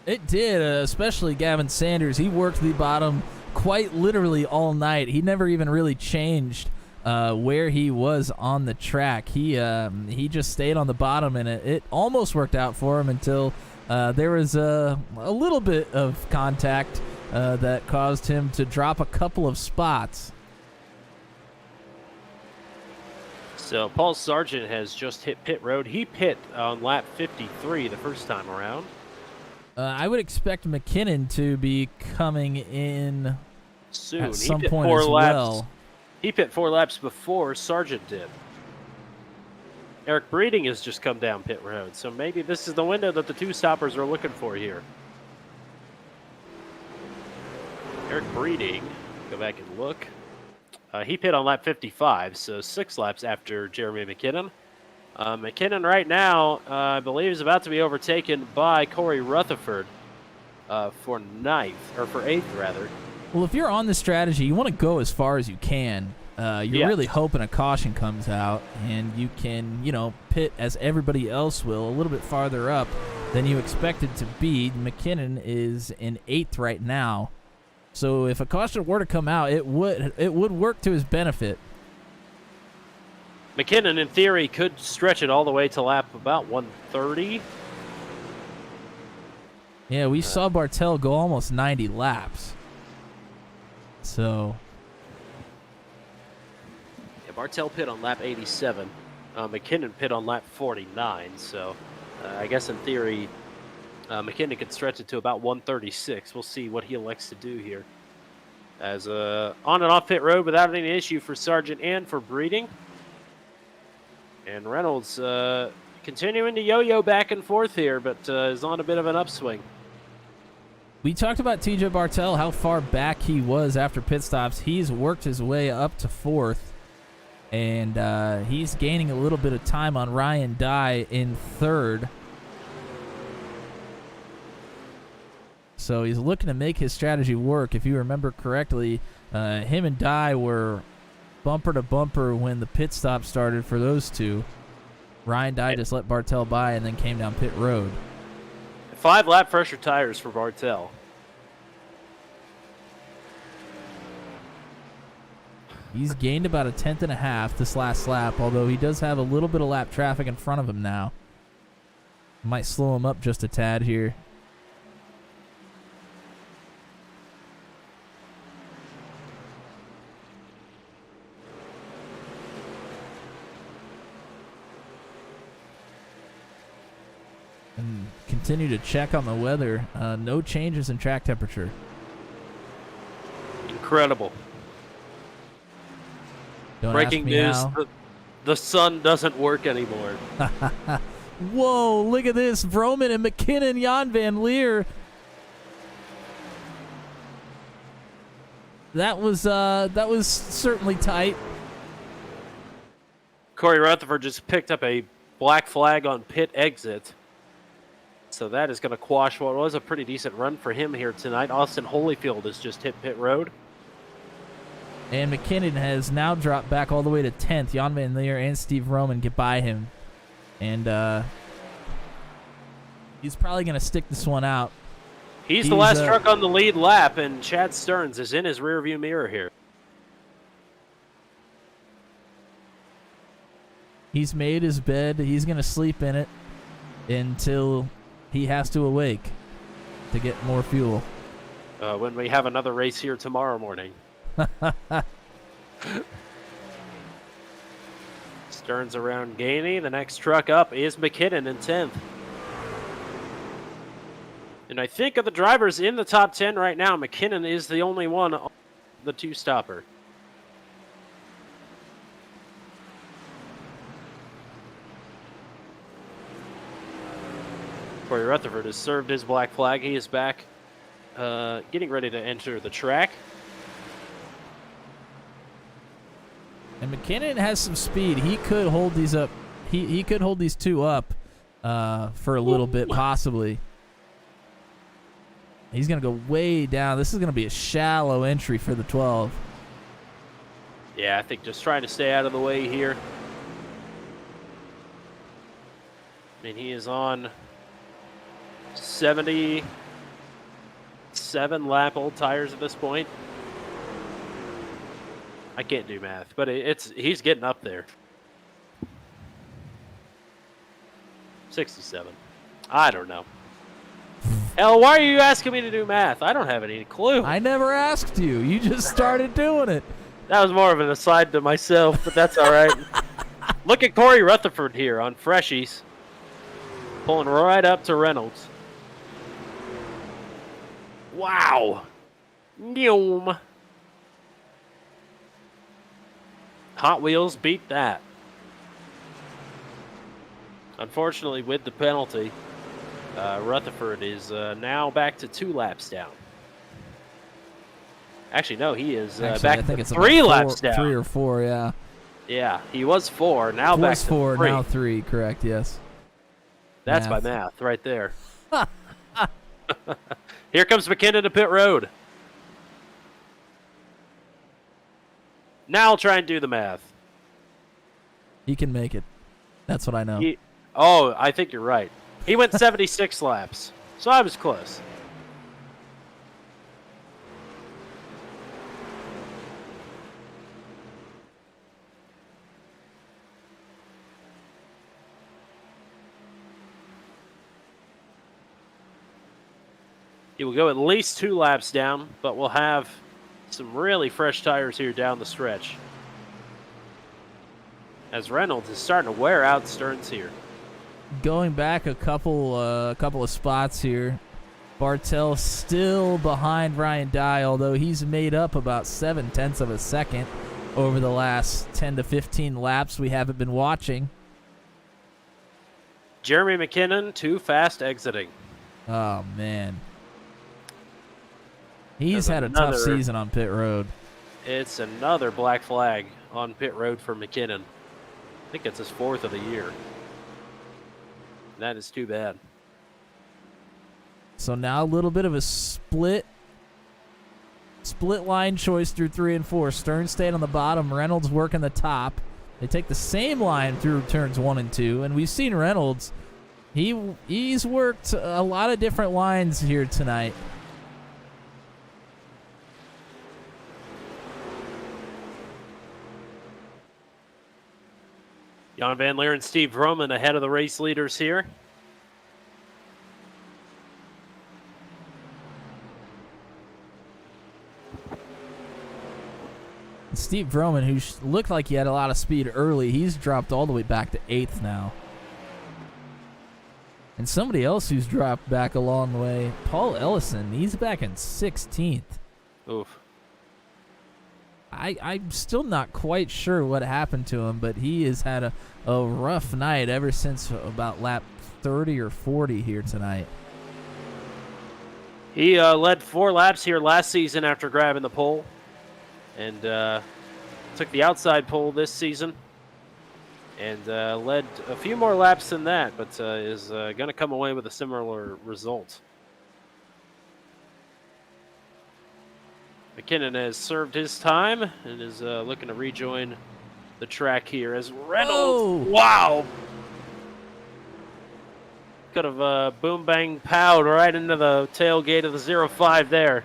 It did, especially Gavin Sanders. He worked the bottom quite literally all night. He never even really changed where he was on the track. He just stayed on the bottom, and it almost worked out for him until there was a little bit of contact that caused him to drop a couple of spots. So Paul Sargent has just hit pit road. He pit on lap 53 the first time around. I would expect McKinnon to be coming in soon. At some point as well. He pit 4 laps before Sargent did. Eric Breeding has just come down pit road, so maybe this is the window that the two stoppers are looking for here. Eric Breeding, go back and look. He pit on lap 55, so 6 laps after Jeremy McKinnon. McKinnon right now, I believe, is about to be overtaken by Corey Rutherford for 8th rather. Well, if you're on the strategy, you want to go as far as you can. You're really hoping a caution comes out, and you can, pit as everybody else will a little bit farther up than you expected to be. McKinnon is in 8th right now. So if a caution were to come out, it would work to his benefit. McKinnon, in theory, could stretch it all the way to lap about 130. Yeah, we saw Bartel go almost 90 laps. So... yeah, Bartel pit on lap 87. McKinnon pit on lap 49. So I guess in theory... McKinnon could stretch it to about 136. We'll see what he elects to do here. As on and off pit road without any issue for Sargent and for Breeding. And Reynolds continuing to yo-yo back and forth here, but is on a bit of an upswing. We talked about TJ Bartel, how far back he was after pit stops. He's worked his way up to 4th. And he's gaining a little bit of time on Ryan Dye in 3rd. So he's looking to make his strategy work. If you remember correctly, him and Dye were bumper to bumper when the pit stop started for those two. Ryan Dye just let Bartel by and then came down pit road. 5 lap pressure tires for Bartel. He's gained about a 10th and a half this last lap, although he does have a little bit of lap traffic in front of him now. Might slow him up just a tad here. And continue to check on the weather. No changes in track temperature. Incredible. Don't Breaking news, the sun doesn't work anymore. Whoa, look at this. Vroman and McKinnon, Jan Van Leer. that was certainly tight. Corey Rutherford just picked up a black flag on pit exit. So that is going to quash what was a pretty decent run for him here tonight. Austin Holyfield has just hit pit road. And McKinnon has now dropped back all the way to 10th. Jan Van Leer and Steve Roman get by him. And he's probably going to stick this one out. He's the last truck on the lead lap, and Chad Stearns is in his rearview mirror here. He's made his bed. He's going to sleep in it until he has to awake to get more fuel. When we have another race here tomorrow morning. Stearns around Gainey. The next truck up is McKinnon in 10th. And I think of the drivers in the top 10 right now, McKinnon is the only one on the two-stopper. Corey Rutherford has served his black flag. He is back getting ready to enter the track. And McKinnon has some speed. He could hold these up. He could hold these two up for a little bit, possibly. He's going to go way down. This is going to be a shallow entry for the 12. Yeah, I think just trying to stay out of the way here. I mean, he is on 77 lap old tires at this point. I can't do math, but he's getting up there. 67. I don't know. Hell, why are you asking me to do math? I don't have any clue. I never asked you. You just started doing it. That was more of an aside to myself, but that's all right. Look at Corey Rutherford here on Freshies. Pulling right up to Reynolds. Wow. Noom. Hot Wheels beat that. Unfortunately, with the penalty, Rutherford is now back to 2 laps down. Actually, no, he is back to 3 laps down. 3 or 4, yeah. Yeah, he was 4. Now back to 4, 3. now 3, correct, yes. That's my math right there. Here comes McKinnon to pit road. Now I'll try and do the math. He can make it. That's what I know. I think you're right. He went 76 laps, so I was close. He will go at least 2 laps down, but we'll have some really fresh tires here down the stretch. As Reynolds is starting to wear out Stearns here. Going back a couple of spots here. Bartel still behind Ryan Dye, although he's made up about 0.7 of a second over the last 10 to 15 laps we haven't been watching. Jeremy McKinnon, too fast exiting. Oh, man. He's had a tough season on pit road. It's another black flag on pit road for McKinnon. I think it's his 4th of the year. That is too bad. So now a little bit of a split line choice through 3 and 4. Stearns stayed on the bottom. Reynolds working the top. They take the same line through turns 1 and 2. And we've seen Reynolds. He's worked a lot of different lines here tonight. Jan Van Leer and Steve Roman ahead of the race leaders here. Steve Roman, who looked like he had a lot of speed early, he's dropped all the way back to 8th now. And somebody else who's dropped back along the way, Paul Ellison, he's back in 16th. Oof. I'm still not quite sure what happened to him, but he has had a rough night ever since about lap 30 or 40 here tonight. He led 4 laps here last season after grabbing the pole. and took the outside pole this season and led a few more laps than that, but is going to come away with a similar result. McKinnon has served his time and is looking to rejoin the track here as Reynolds. Whoa. Wow! Could have boom bang powed right into the tailgate of the 05 there.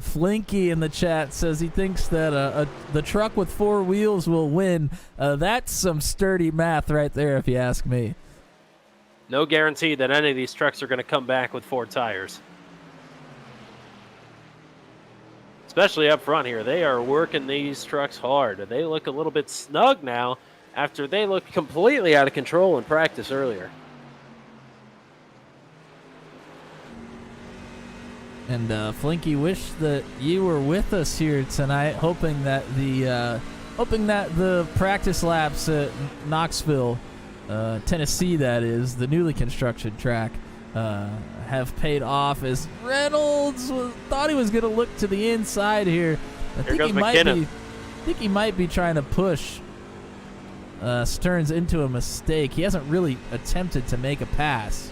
Flinky in the chat says he thinks that the truck with 4 wheels will win. That's some sturdy math right there, if you ask me. No guarantee that any of these trucks are going to come back with 4 tires. Especially up front here. They are working these trucks hard. They look a little bit snug now after they looked completely out of control in practice earlier. And Flinky, wish that you were with us here tonight, hoping that the practice laps at Knoxville, Tennessee, that is the newly constructed track, have paid off. As Reynolds thought he was going to look to the inside here. I think he might be trying to push Stearns into a mistake. He hasn't really attempted to make a pass.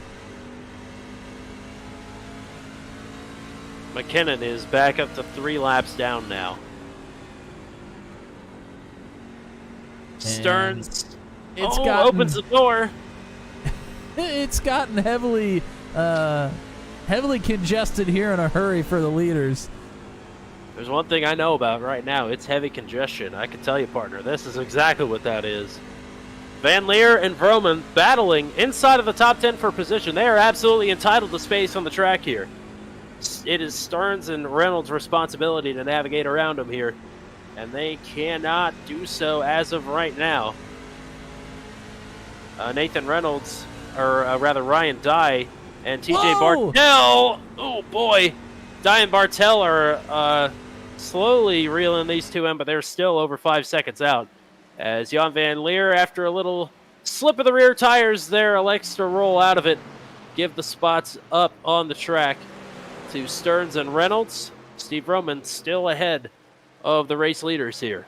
McKinnon is back up to 3 laps down now. Stearns opens the door. It's gotten heavily congested here in a hurry for the leaders. There's one thing I know about right now. It's heavy congestion. I can tell you, partner, this is exactly what that is. Van Leer and Vrooman battling inside of the top 10 for position. They are absolutely entitled to space on the track here. It is Stearns and Reynolds' responsibility to navigate around them here, and they cannot do so as of right now. Nathan Reynolds, or rather Ryan Dye, and TJ Bartel. Oh boy, Dye and Bartel are slowly reeling these two in, but they're still over 5 seconds out. As Jan Van Leer, after a little slip of the rear tires there, elects to roll out of it, give the spots up on the track to Stearns and Reynolds. Steve Vrooman still ahead of the race leaders here.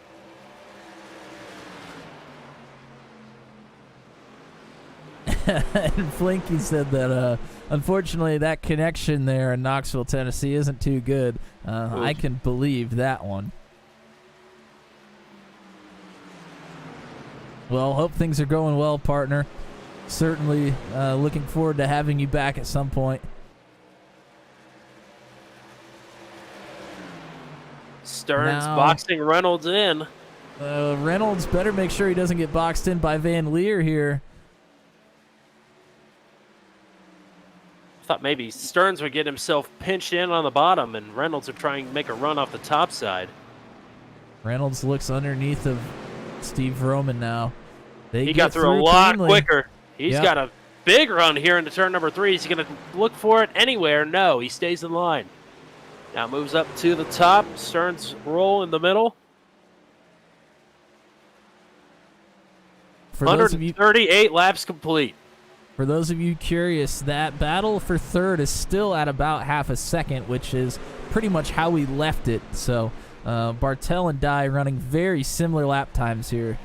And Flinky said that unfortunately that connection there in Knoxville, Tennessee isn't too good. I can believe that one. Well, hope things are going well, partner. Certainly looking forward to having you back at some point. Stearns boxing Reynolds in. Reynolds better make sure he doesn't get boxed in by Van Leer here. I thought maybe Stearns would get himself pinched in on the bottom, and Reynolds would try and make a run off the top side. Reynolds looks underneath of Steve Vrooman now. He got through a lot quicker. He's got a big run here into turn number 3. Is he going to look for it anywhere? No, he stays in line. Now moves up to the top. Stearns roll in the middle. 138 laps complete. For those of you curious, that battle for third is still at about half a second, which is pretty much how we left it. So Bartel and Dye running very similar lap times here.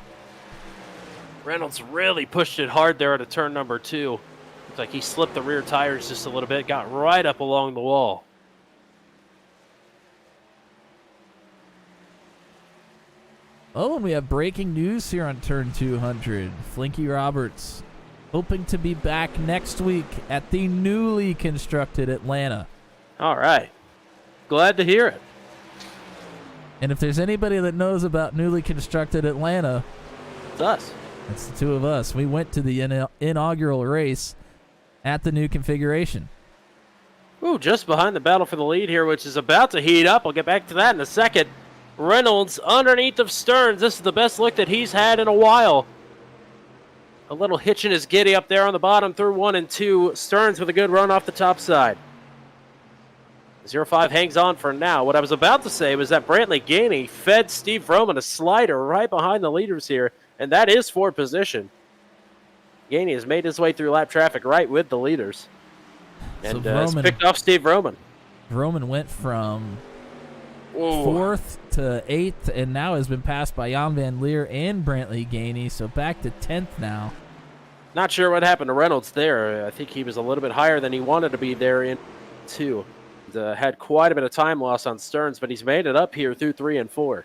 Reynolds really pushed it hard there at turn number 2. Looks like he slipped the rear tires just a little bit, got right up along the wall. Oh, and we have breaking news here on turn 200. Flinky Roberts hoping to be back next week at the newly constructed Atlanta. All right. Glad to hear it. And if there's anybody that knows about newly constructed Atlanta, it's us. It's the two of us. We went to the inaugural race at the new configuration. Ooh, just behind the battle for the lead here, which is about to heat up. I'll get back to that in a second. Reynolds underneath of Stearns. This is the best look that he's had in a while. A little hitch in his giddy up there on the bottom through 1 and 2. Stearns with a good run off the top side. 05 hangs on for now. What I was about to say was that Brantley Gainey fed Steve Vrooman a slider right behind the leaders here, and that is for position. Gainey has made his way through lap traffic right with the leaders. And has picked off Steve Vrooman. Vrooman went from Whoa. 4th to 8th, and now has been passed by Jan Van Leer and Brantley Gainey, so back to 10th now. Not sure what happened to Reynolds there. I think he was a little bit higher than he wanted to be there in 2. Had quite a bit of time loss on Stearns, but he's made it up here through 3 and 4.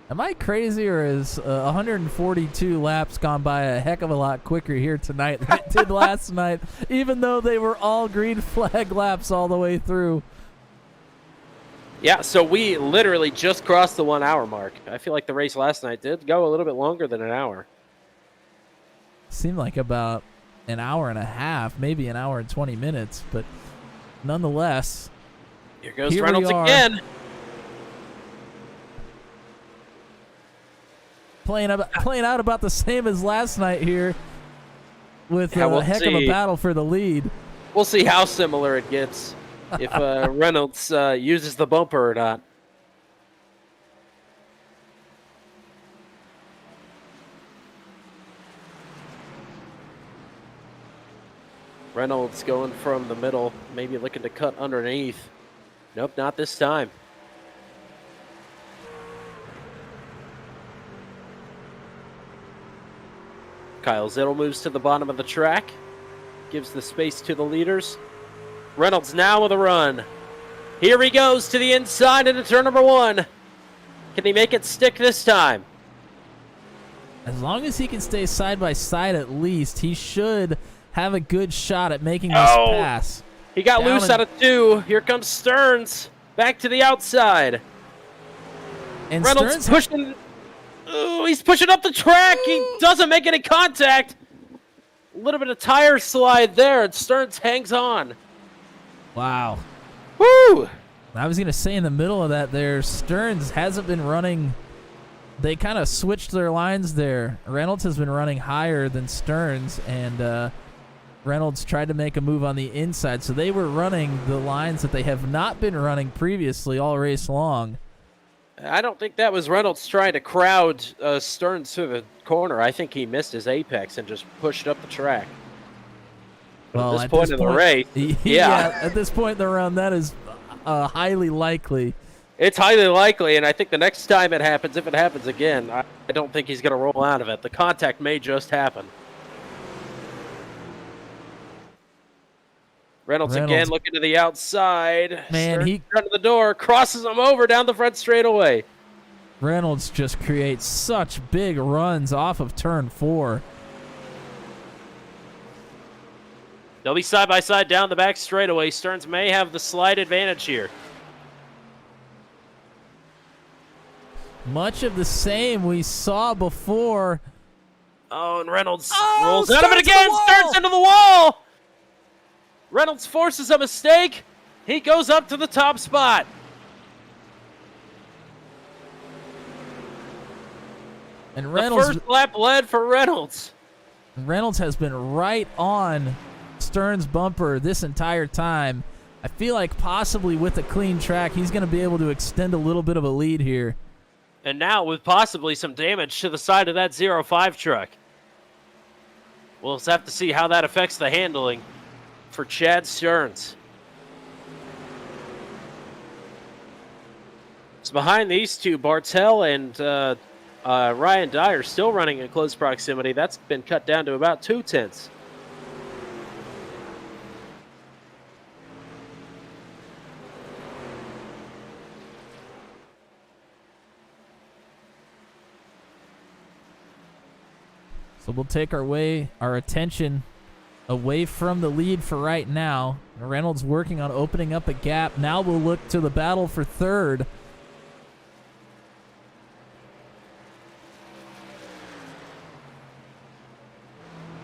Am I crazy, or is 142 laps gone by a heck of a lot quicker here tonight than it did last night, even though they were all green flag laps all the way through? Yeah, so we literally just crossed the 1 hour mark. I feel like the race last night did go a little bit longer than an hour. Seemed like about an hour and a half, maybe an hour and 20 minutes, but nonetheless. Here goes Here Reynolds we are. again. Playing out about the same as last night here with Yeah, a we'll heck of a see. battle for the lead. We'll see how similar it gets if Reynolds uses the bumper or not. Reynolds going from the middle, maybe looking to cut underneath. Nope, not this time. Kyle Zittel moves to the bottom of the track, gives the space to the leaders. Reynolds now with a run. Here he goes to the inside into turn number 1. Can he make it stick this time? As long as he can stay side by side at least, he should have a good shot at making this Oh. pass. He got Down loose and- out of 2. Here comes Stearns. Back to the outside. And Reynolds Stearns pushing. Oh, he's pushing up the track. He doesn't make any contact. A little bit of tire slide there, and Stearns hangs on. Wow. Woo! I was going to say in the middle of that there, Stearns hasn't been running. They kind of switched their lines there. Reynolds has been running higher than Stearns, and Reynolds tried to make a move on the inside. So they were running the lines that they have not been running previously all race long. I don't think that was Reynolds trying to crowd Stearns to the corner. I think he missed his apex and just pushed up the track. Well, at this point in the race, yeah, at this point in the run, that is highly likely. it's highly likely, and I think the next time it happens, if it happens again, I don't think he's going to roll out of it. The contact may just happen. Reynolds again looking to the outside. Man, Stearns he- in front of the door, crosses him over down the front straightaway. Reynolds just creates such big runs off of turn 4. They'll be side by side down the back straightaway. Stearns may have the slight advantage here. Much of the same we saw before. Oh, and Reynolds Oh, rolls out of it Stearns to again. the wall! Stearns into the wall. Reynolds forces a mistake. He goes up to the top spot. And The Reynolds first lap led for Reynolds. has been right on Stearns' bumper this entire time. I feel like possibly with a clean track, he's going to be able to extend a little bit of a lead here. And now with possibly some damage to the side of that 05 truck. We'll just have to see how that affects the handling for Chad Stearns. It's behind these two, Bartel and Ryan Dyer still running in close proximity. That's been cut down to about 0.2. So we'll take our attention away from the lead for right now. Reynolds working on opening up a gap. Now we'll look to the battle for third.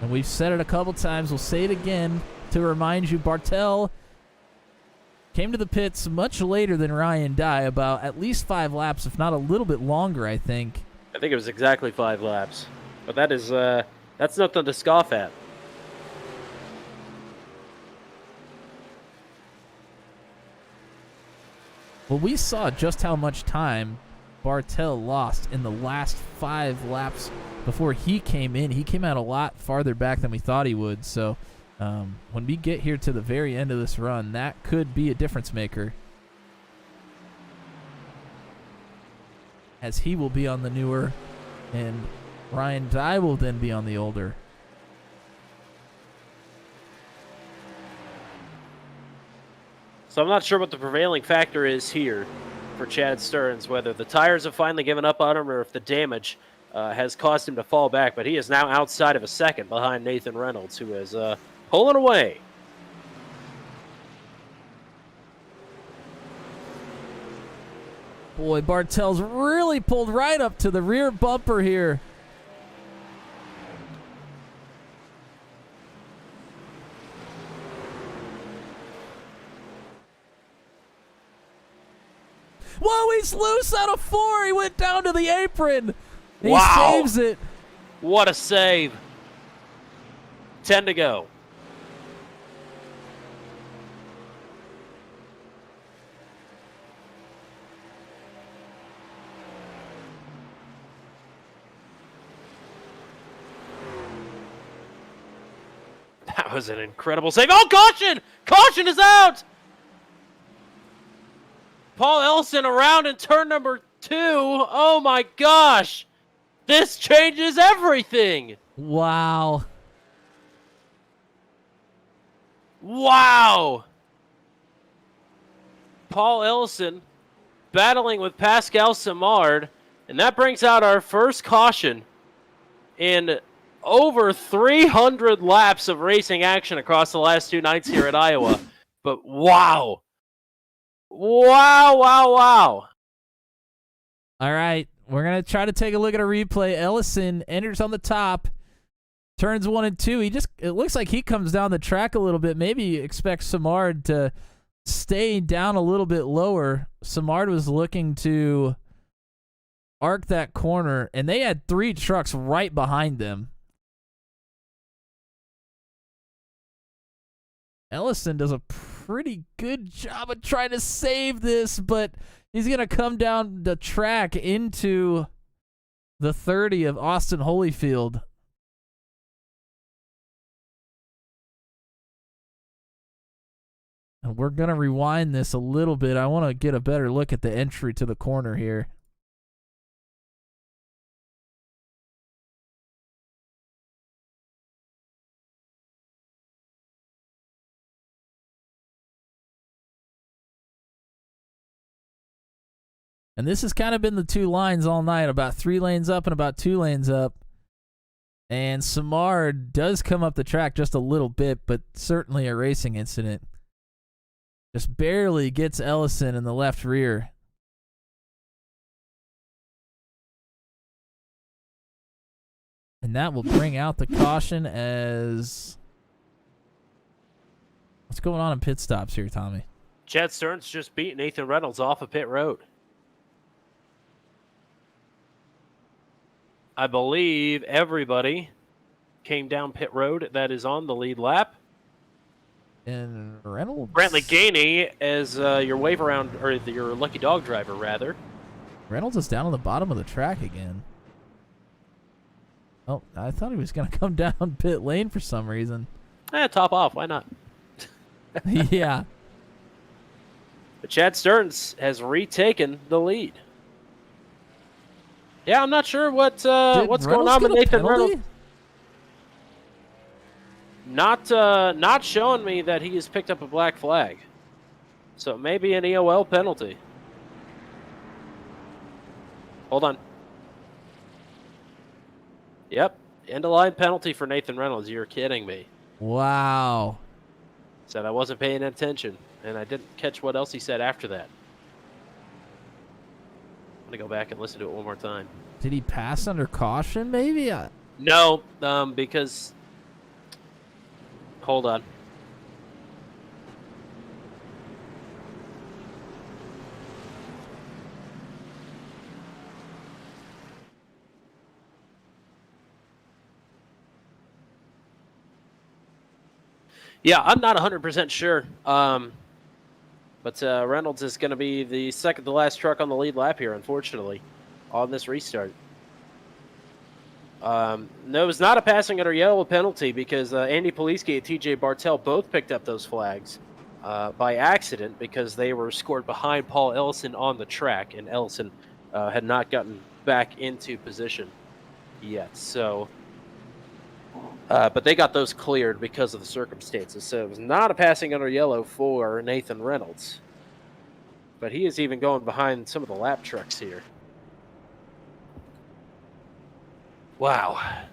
And we've said it a couple times. We'll say it again to remind you, Bartel came to the pits much later than Ryan Dye, about at least 5 laps, if not a little bit longer, I think. I think it was exactly 5 laps. But that is that's nothing to scoff at. Well, we saw just how much time Bartel lost in the last 5 laps before he came in. He came out a lot farther back than we thought he would. So When we get here to the very end of this run, that could be a difference maker, as he will be on the newer, and Ryan Dye will then be on the older. So I'm not sure what the prevailing factor is here for Chad Stearns, whether the tires have finally given up on him or if the damage has caused him to fall back. But he is now outside of a second behind Nathan Reynolds, who is pulling away. Boy, Bartel's really pulled right up to the rear bumper here. Whoa, he's loose out of 4. He went down to the apron. He Wow. saves it. What a save. 10 to go. That was an incredible save. Oh, caution! Caution is out! Paul Ellison around in turn number 2. Oh my gosh! This changes everything! Wow. Wow! Paul Ellison battling with Pascal Simard, and that brings out our first caution in over 300 laps of racing action across the last 2 nights here at Iowa. But wow! Wow, wow, wow. All right, we're going to try to take a look at a replay. Ellison enters on the top, turns 1 and 2. It looks like he comes down the track a little bit. Maybe expects Simard to stay down a little bit lower. Simard was looking to arc that corner, and they had 3 trucks right behind them. Ellison does a pretty good job of trying to save this, but he's going to come down the track into the 30 of Austin Holyfield. And we're going to rewind this a little bit. I want to get a better look at the entry to the corner here. And this has kind of been the 2 lines all night, about 3 lanes up and about 2 lanes up. And Simard does come up the track just a little bit, but certainly a racing incident. Just barely gets Ellison in the left rear. And that will bring out the caution as... What's going on in pit stops here, Tommy? Chad Stearns just beat Nathan Reynolds off of pit road. I believe everybody came down pit road that is on the lead lap. And Reynolds... Brantley Gainey as your wave around, or your lucky dog driver, rather. Reynolds is down on the bottom of the track again. Oh, I thought he was going to come down pit lane for some reason. Top off. Why not? Yeah. But Chad Stearns has retaken the lead. Yeah, I'm not sure what's going on with Nathan Reynolds. Not showing me that he has picked up a black flag. So it may be an EOL penalty. Hold on. Yep, end-of-line penalty for Nathan Reynolds. You're kidding me. Wow. Said I wasn't paying attention, and I didn't catch what else he said after that. I'm going to go back and listen to it one more time. Did he pass under caution, maybe? No, because... Hold on. Yeah, I'm not 100% sure. But Reynolds is going to be the second to last truck on the lead lap here, unfortunately, on this restart. No, it was not a passing under yellow penalty because Andy Poliski and TJ Bartell both picked up those flags by accident because they were scored behind Paul Ellison on the track, and Ellison had not gotten back into position yet. So, but they got those cleared because of the circumstances. So it was not a passing under yellow for Nathan Reynolds. But he is even going behind some of the lap trucks here. Wow.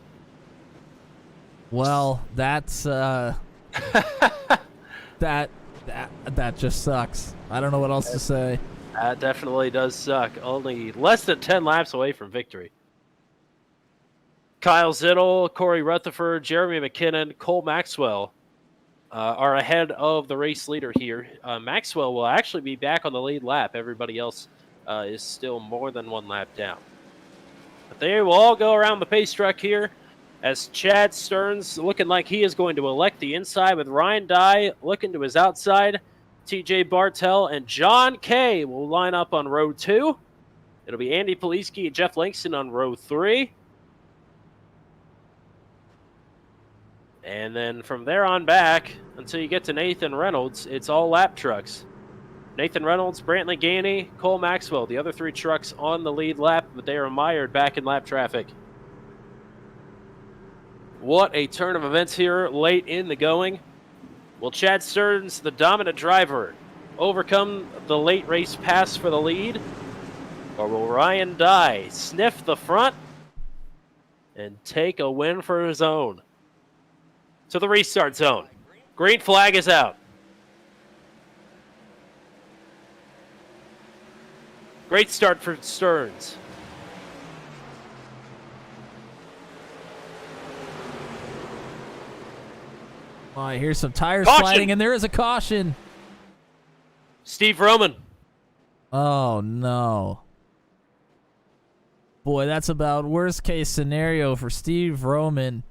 Well, that's that just sucks. I don't know what else to say. That definitely does suck. Only less than 10 laps away from victory. Kyle Zittel, Corey Rutherford, Jeremy McKinnon, Cole Maxwell are ahead of the race leader here. Maxwell will actually be back on the lead lap. Everybody else is still more than one lap down. But they will all go around the pace truck here as Chad Stearns looking like he is going to elect the inside with Ryan Dye looking to his outside. TJ Bartell and John Kay will line up on row 2. It'll be Andy Poliski and Jeff Langston on row 3. And then from there on back, until you get to Nathan Reynolds, it's all lap trucks. Nathan Reynolds, Brantley Gainey, Cole Maxwell, the other 3 trucks on the lead lap, but they are mired back in lap traffic. What a turn of events here late in the going. Will Chad Stearns, the dominant driver, overcome the late race pass for the lead? Or will Ryan Dye sniff the front and take a win for his own? To the restart zone. Green flag is out. Great start for Stearns. Oh, I hear some tires Caution! sliding, and there is a caution. Steve Roman. Oh, no. Boy, that's about worst case scenario for Steve Roman.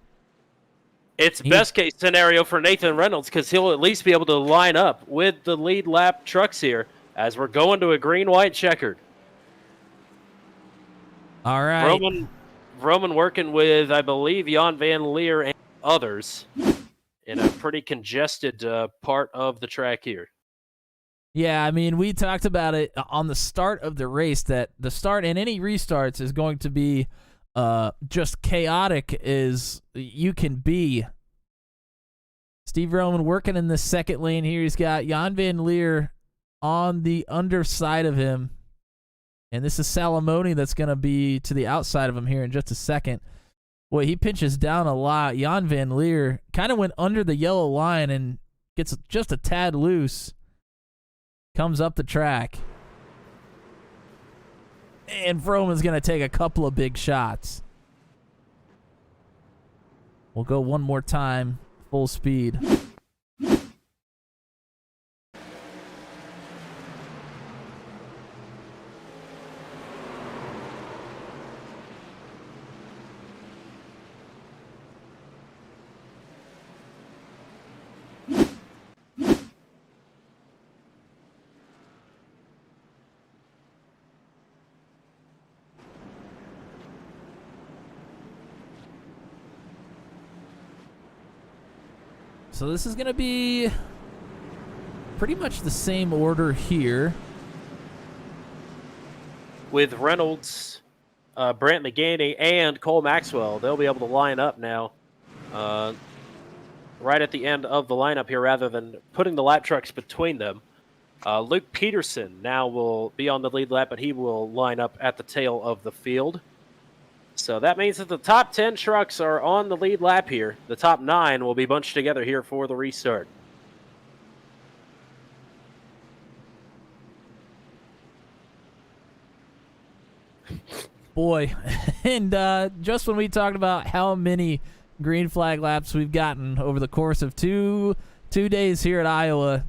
It's best case scenario for Nathan Reynolds because he'll at least be able to line up with the lead lap trucks here as we're going to a green-white checkered. All right. Roman working with, I believe, Jan Van Leer and others in a pretty congested part of the track here. Yeah, I mean, we talked about it on the start of the race that the start and any restarts is going to be just chaotic as you can be. Steve Roman working in the second lane here. He's got Jan Van Leer on the underside of him. And this is Salamone that's going to be to the outside of him here in just a second. Boy, he pinches down a lot. Jan Van Leer kind of went under the yellow line and gets just a tad loose. Comes up the track. And Vroman's going to take a couple of big shots. We'll go one more time, full speed. So this is going to be pretty much the same order here. With Reynolds, Brantley Gainey, and Cole Maxwell, they'll be able to line up now right at the end of the lineup here rather than putting the lap trucks between them. Luke Peterson now will be on the lead lap, but he will line up at the tail of the field. So that means that the top 10 trucks are on the lead lap here. The top 9 will be bunched together here for the restart. Boy, and just when we talked about how many green flag laps we've gotten over the course of two days here at Iowa,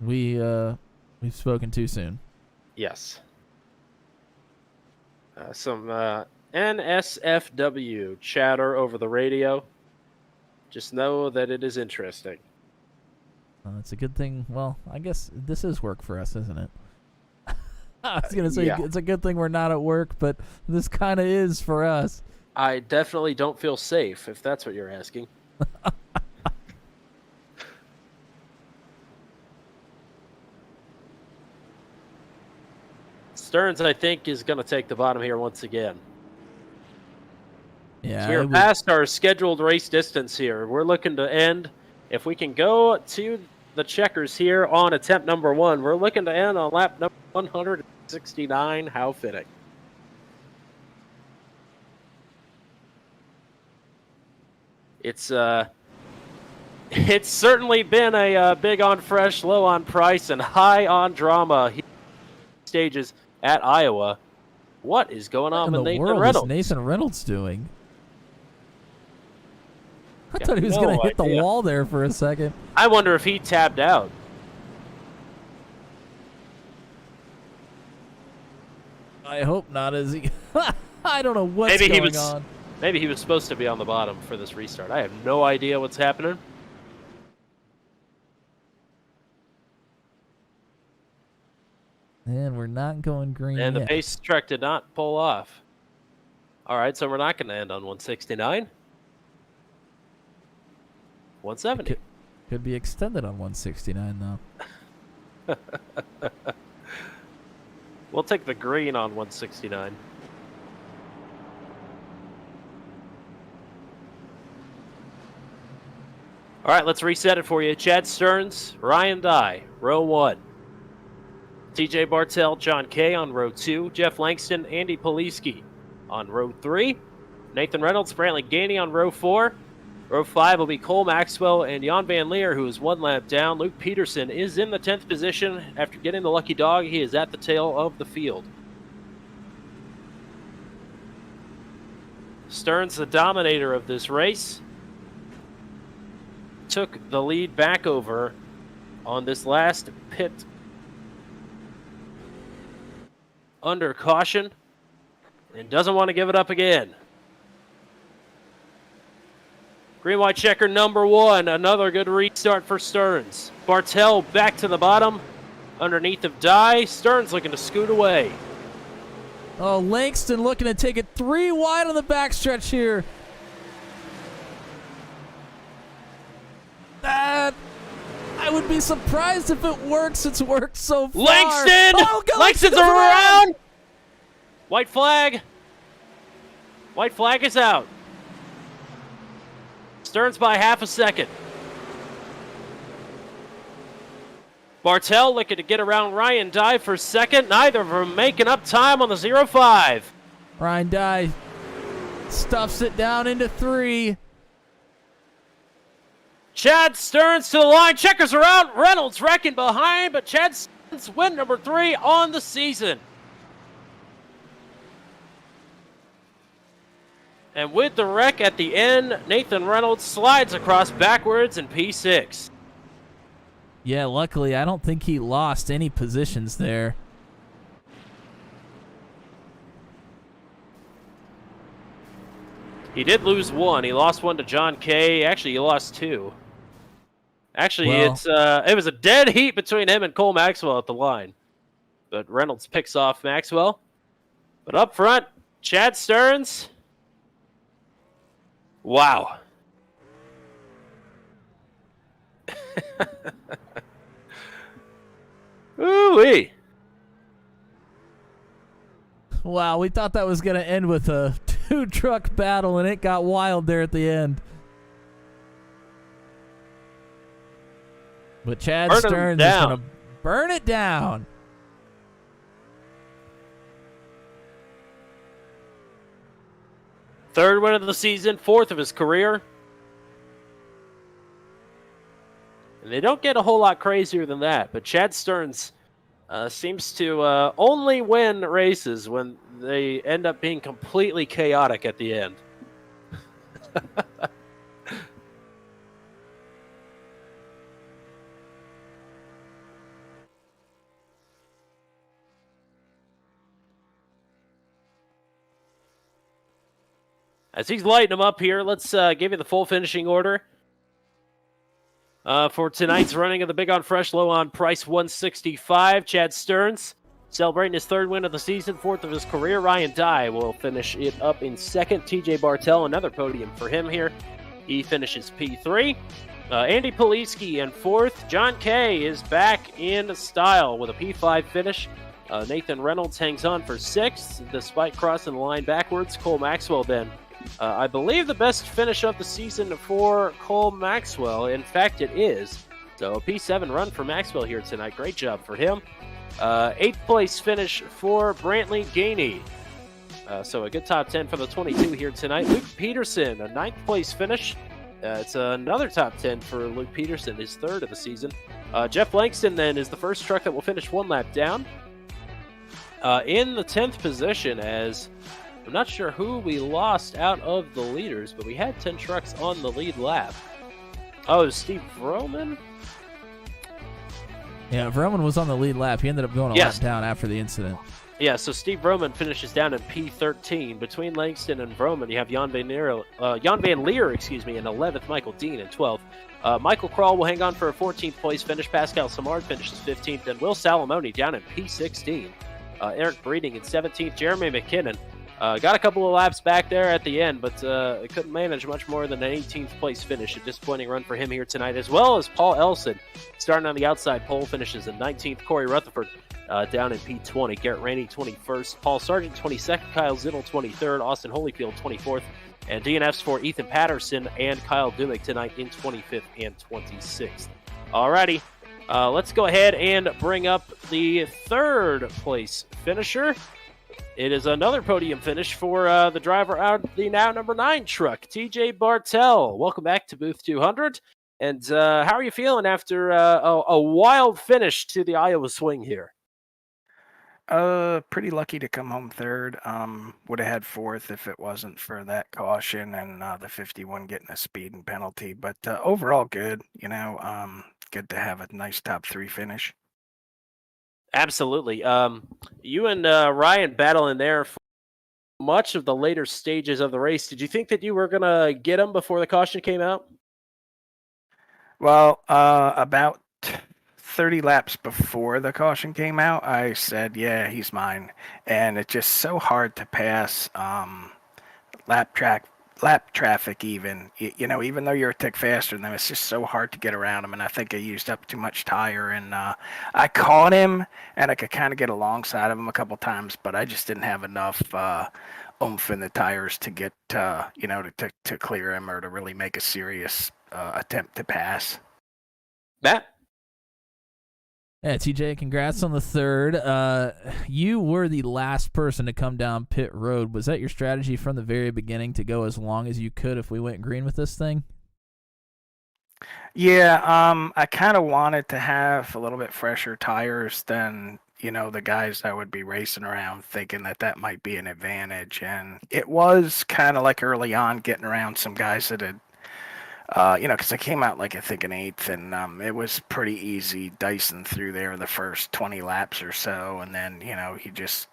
we've spoken too soon. Yes. Some NSFW chatter over the radio. Just know that it is interesting. It's a good thing. Well, I guess this is work for us, isn't it? I was going to say Yeah. It's a good thing we're not at work, but this kind of is for us. I definitely don't feel safe, if that's what you're asking. Stearns, I think, is going to take the bottom here once again. Yeah, So we're past our scheduled race distance here. We're looking to end. If we can go to the checkers here on attempt number 1, we're looking to end on lap number 169. How fitting. It's certainly been a big on fresh, low on price, and high on drama stages at Iowa. What is going on with Nathan Reynolds? What is Nathan Reynolds doing? I Yeah, thought he was no going to hit the idea. wall there for a second. I wonder if he tabbed out. I hope not. Is he? I don't know what's Maybe he going was. on. Maybe he was supposed to be on the bottom for this restart. I have no idea what's happening. And we're not going green And the yet. pace truck did not pull off. All right, so we're not going to end on 169. 170. Could be extended on 169 though. We'll take the green on 169. All right, let's reset it for you. Chad Stearns, Ryan Dye, row 1. TJ Bartell, John Kay on row 2. Jeff Langston, Andy Poliski on row 3. Nathan Reynolds, Brantley Gainey on row 4. Row 5 will be Cole Maxwell and Jan Van Leer, who is 1 lap down. Luke Peterson is in the 10th position. After getting the lucky dog, he is at the tail of the field. Stearns, the dominator of this race, took the lead back over on this last pit under caution and doesn't want to give it up again. Green-white checker number 1, another good restart for Stearns. Bartell back to the bottom, underneath of Dye. Stearns looking to scoot away. Oh, Langston looking to take it 3 wide on the backstretch here. I would be surprised if it works. It's worked so far. Langston! Oh, God, Langston's around! White flag. White flag is out. Stearns by half a second. Bartell looking to get around Ryan Dye for second. Neither of them making up time on the 0-5. Ryan Dye stuffs it down into 3. Chad Stearns to the line. Checkers around. Reynolds wrecking behind, but Chad Stearns win number 3 on the season. And with the wreck at the end, Nathan Reynolds slides across backwards in P6. Yeah, luckily, I don't think he lost any positions there. He did lose 1. He lost 1 to John Kay. Actually, he lost 2. Actually, Well, it was a dead heat between him and Cole Maxwell at the line. But Reynolds picks off Maxwell. But up front, Chad Stearns. Wow. Ooh-wee. Wow, we thought that was going to end with a 2-truck battle, and it got wild there at the end. But Chad Stearns is going to burn it down. Third win of the season, 4th of his career. And they don't get a whole lot crazier than that, but Chad Stearns seems to only win races when they end up being completely chaotic at the end. As he's lighting them up here, let's give you the full finishing order. For tonight's running of the Big on Fresh, Low on Price 165, Chad Stearns. Celebrating his third win of the season, fourth of his career, Ryan Dye will finish it up in second. TJ Bartell, another podium for him here. He finishes P3. Andy Poliski in fourth. John Kay is back in style with a P5 finish. Nathan Reynolds hangs on for sixth, despite crossing the line backwards. Cole Maxwell then, I believe the best finish of the season for Cole Maxwell. In fact, it is. So a P7 run for Maxwell here tonight. Great job for him. Eighth place finish for Brantley Gainey. So a good top 10 for the 22 here tonight. Luke Peterson, a ninth place finish. It's another top 10 for Luke Peterson, his third of the season. Jeff Langston then is the first truck that will finish one lap down. In the 10th position, as I'm not sure who we lost out of the leaders, but we had 10 trucks on the lead lap. Oh, Steve Vroman? Yeah, Vroman was on the lead lap. He ended up going a lap down after the incident. Yeah, so Steve Vroman finishes down in P13. Between Langston and Vroman, you have Jan Van Leer, in 11th, Michael Dean in 12th. Michael Krall will hang on for a 14th place finish. Pascal Samard finishes 15th, and Will Salamone down in P16. Eric Breeding in 17th. Jeremy McKinnon got a couple of laps back there at the end, but couldn't manage much more than an 18th place finish. A disappointing run for him here tonight, as well as Paul Elson, starting on the outside pole, finishes in 19th. Corey Rutherford down in P20. Garrett Rainey 21st. Paul Sargent 22nd. Kyle Zinnel 23rd. Austin Holyfield 24th. And DNFs for Ethan Patterson and Kyle Dumick tonight in 25th and 26th. Alrighty, let's go ahead and bring up the third place finisher. It is another podium finish for the driver out of the now number 9 truck, TJ Bartell. Welcome back to Booth 200. And how are you feeling after a wild finish to the Iowa swing here? Pretty lucky to come home third. Would have had fourth if it wasn't for that caution and the 51 getting a speeding penalty. But overall, good. Good to have a nice top 3 finish. Absolutely. You and Ryan battling there for much of the later stages of the race. Did you think that you were going to get him before the caution came out? Well, about 30 laps before the caution came out, I said, yeah, he's mine. And it's just so hard to pass lap traffic even. Even though you're a tick faster than them, it's just so hard to get around him. And I think I used up too much tire. And I caught him, and I could kind of get alongside of him a couple times, but I just didn't have enough oomph in the tires to get, to clear him or to really make a serious attempt to pass. Matt? Yeah, TJ, congrats on the third. You were the last person to come down pit road. Was that your strategy from the very beginning to go as long as you could if we went green with this thing? Yeah, I kind of wanted to have a little bit fresher tires than, the guys I would be racing around, thinking that might be an advantage. And it was kind of like early on getting around some guys that had, because I came out I think an 8th, and it was pretty easy dicing through there the first 20 laps or so, and then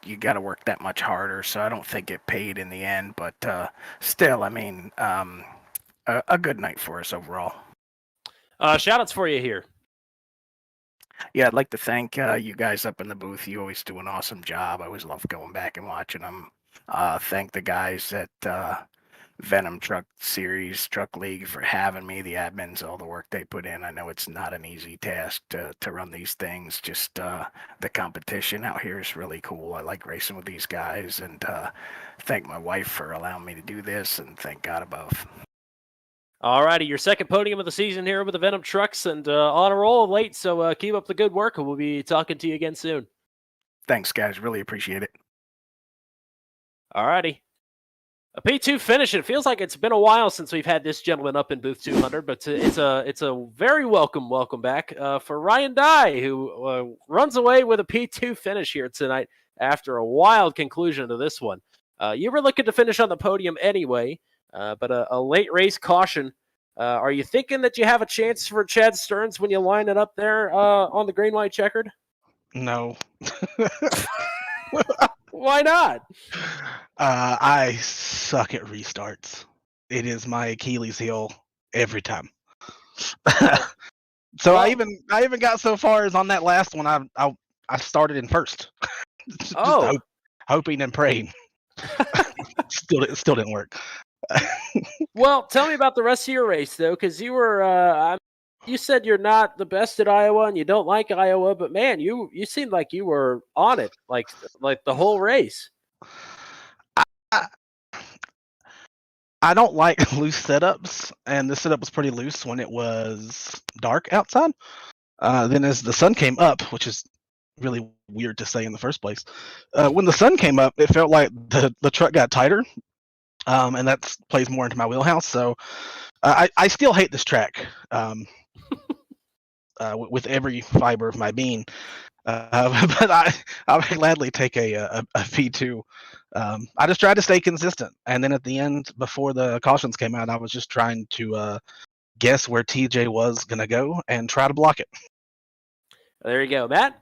you got to work that much harder. So I don't think it paid in the end, but still, I mean, a good night for us overall. Shout outs for you here. Yeah, I'd like to thank you guys up in the booth. You always do an awesome job. I always love going back and watching them. Thank the guys at Venom Truck Series, Truck League for having me, the admins, all the work they put in. I know it's not an easy task to run these things. Just the competition out here is really cool. I like racing with these guys, and thank my wife for allowing me to do this, and thank God above. All righty, your second podium of the season here with the Venom Trucks, and on a roll of late, so keep up the good work, and we'll be talking to you again soon. Thanks, guys. Really appreciate it. All righty. A P2 finish. It feels like it's been a while since we've had this gentleman up in Booth 200, but it's a very welcome back for Ryan Dye, who runs away with a P2 finish here tonight after a wild conclusion to this one. You were looking to finish on the podium anyway, but a late race caution. Are you thinking that you have a chance for Chad Stearns when you line it up there on the green-white checkered? No. Why not? I suck at restarts. It is my Achilles heel every time. So I even got so far as on that last one, I started in first. Just Oh. hoping and praying. Still didn't work. Well, tell me about the rest of your race, though, because you were you said you're not the best at Iowa and you don't like Iowa, but man, you seemed like you were on it, like the whole race. I, I don't like loose setups, and this setup was pretty loose when it was dark outside. Then as the sun came up, which is really weird to say in the first place, when the sun came up, it felt like the truck got tighter, and that plays more into my wheelhouse. So I still hate this track with every fiber of my being. But I would gladly take a V2. I just tried to stay consistent, and then at the end, before the cautions came out, I was just trying to guess where TJ was gonna go and try to block it. There you go, Matt.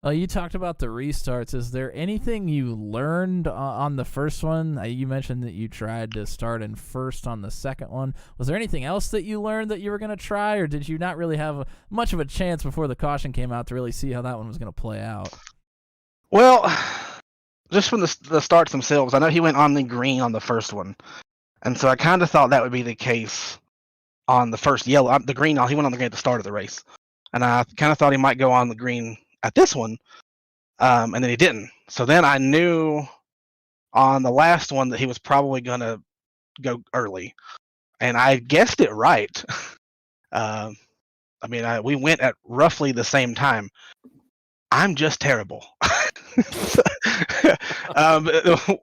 You talked about the restarts. Is there anything you learned on the first one? You mentioned that you tried to start in first on the second one. Was there anything else that you learned that you were going to try, or did you not really have much of a chance before the caution came out to really see how that one was going to play out? Well, just from the starts themselves, I know he went on the green on the first one, and so I kind of thought that would be the case on the first yellow. The green, he went on the green at the start of the race, and I kind of thought he might go on the green at this one, and then he didn't. So then I knew on the last one that he was probably going to go early, and I guessed it right. We went at roughly the same time. I'm just terrible.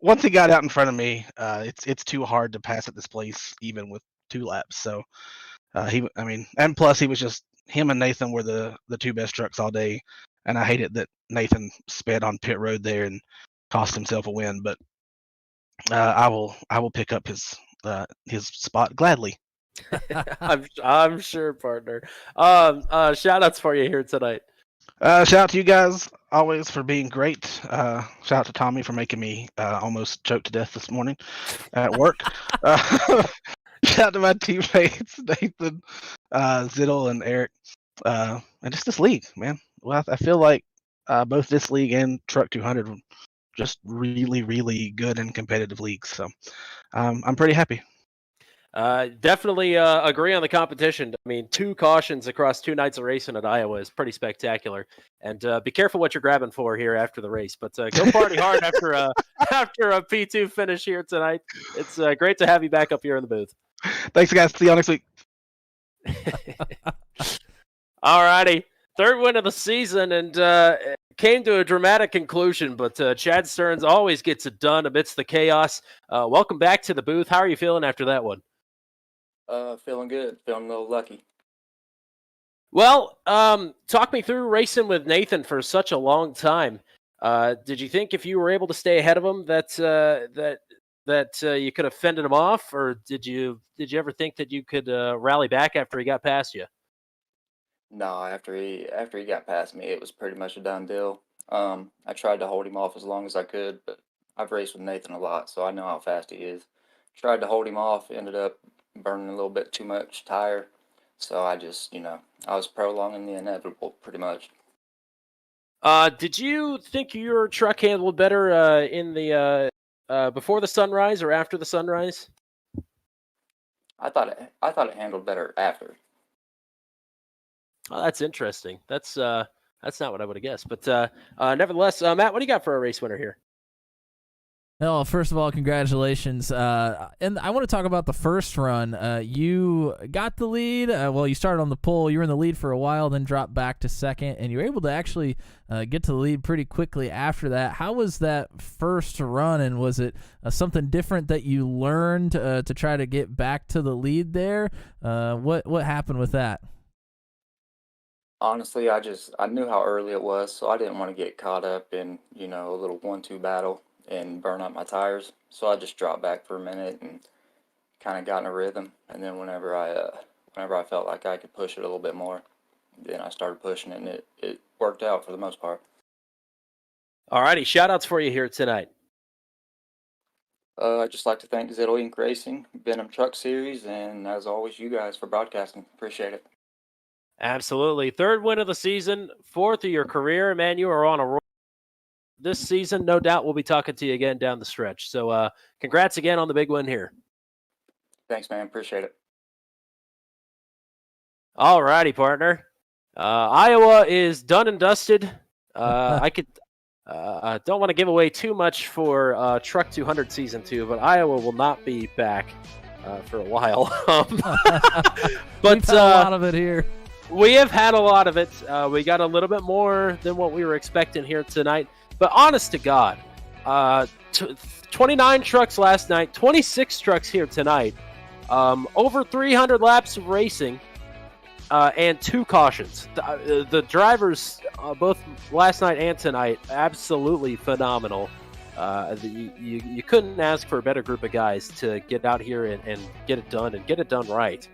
Once he got out in front of me, it's too hard to pass at this place, even with 2 laps. So and plus he was just, him and Nathan were the 2 best trucks all day, and I hated that Nathan sped on pit road there and cost himself a win. But I will pick up his spot gladly. I'm sure, partner. Shout outs for you here tonight. Shout out to you guys always for being great. Shout out to Tommy for making me almost choke to death this morning at work. Shout out to my teammates, Nathan, Ziddle, and Eric, and just this league, man. Well, I feel like both this league and Truck 200 just really, really good and competitive leagues. So I'm pretty happy. Definitely agree on the competition. I mean, 2 cautions across 2 nights of racing at Iowa is pretty spectacular. And be careful what you're grabbing for here after the race. But go party hard after a P2 finish here tonight. It's great to have you back up here in the booth. Thanks, guys. See y'all next week. All righty. 3rd win of the season, and came to a dramatic conclusion, but Chad Stearns always gets it done amidst the chaos. Welcome back to the booth. How are you feeling after that one? Feeling good. Feeling a little lucky. Well, talk me through racing with Nathan for such a long time. Did you think if you were able to stay ahead of him that you could have fended him off, or did you ever think that you could rally back after he got past you? No, after he got past me, it was pretty much a done deal. I tried to hold him off as long as I could, but I've raced with Nathan a lot, so I know how fast he is. Tried to hold him off, ended up burning a little bit too much tire, so I just, I was prolonging the inevitable pretty much. Did you think your truck handled better in the before the sunrise or after the sunrise? I thought it handled better after. Oh, that's interesting. That's not what I would have guessed. But nevertheless, Matt, what do you got for a race winner here? Well, first of all, congratulations. And I want to talk about the first run. You got the lead. You started on the pole. You were in the lead for a while, then dropped back to second, and you were able to actually get to the lead pretty quickly after that. How was that first run, and was it something different that you learned to try to get back to the lead there? What happened with that? Honestly, I knew how early it was, so I didn't want to get caught up in, a little 1-2 battle and burn up my tires. So I just dropped back for a minute and kind of got in a rhythm. And then whenever I felt like I could push it a little bit more, then I started pushing it, and it worked out for the most part. All righty, shout-outs for you here tonight. I'd just like to thank Ziddle Inc. Racing, Venom Truck Series, and as always, you guys for broadcasting. Appreciate it. Absolutely. 3rd win of the season, 4th of your career. Man, you are on a roll. this season. No doubt we'll be talking to you again down the stretch. So congrats again on the big win here. Thanks, man. Appreciate it. All righty, partner. Iowa is done and dusted. I don't want to give away too much for Truck 200 Season 2, but Iowa will not be back for a while. But we've had a lot of it here. We have had a lot of it. We got a little bit more than what we were expecting here tonight. But honest to God, 29 trucks last night, 26 trucks here tonight, over 300 laps of racing, and 2 cautions. The drivers, both last night and tonight, absolutely phenomenal. You couldn't ask for a better group of guys to get out here and get it done, and get it done right.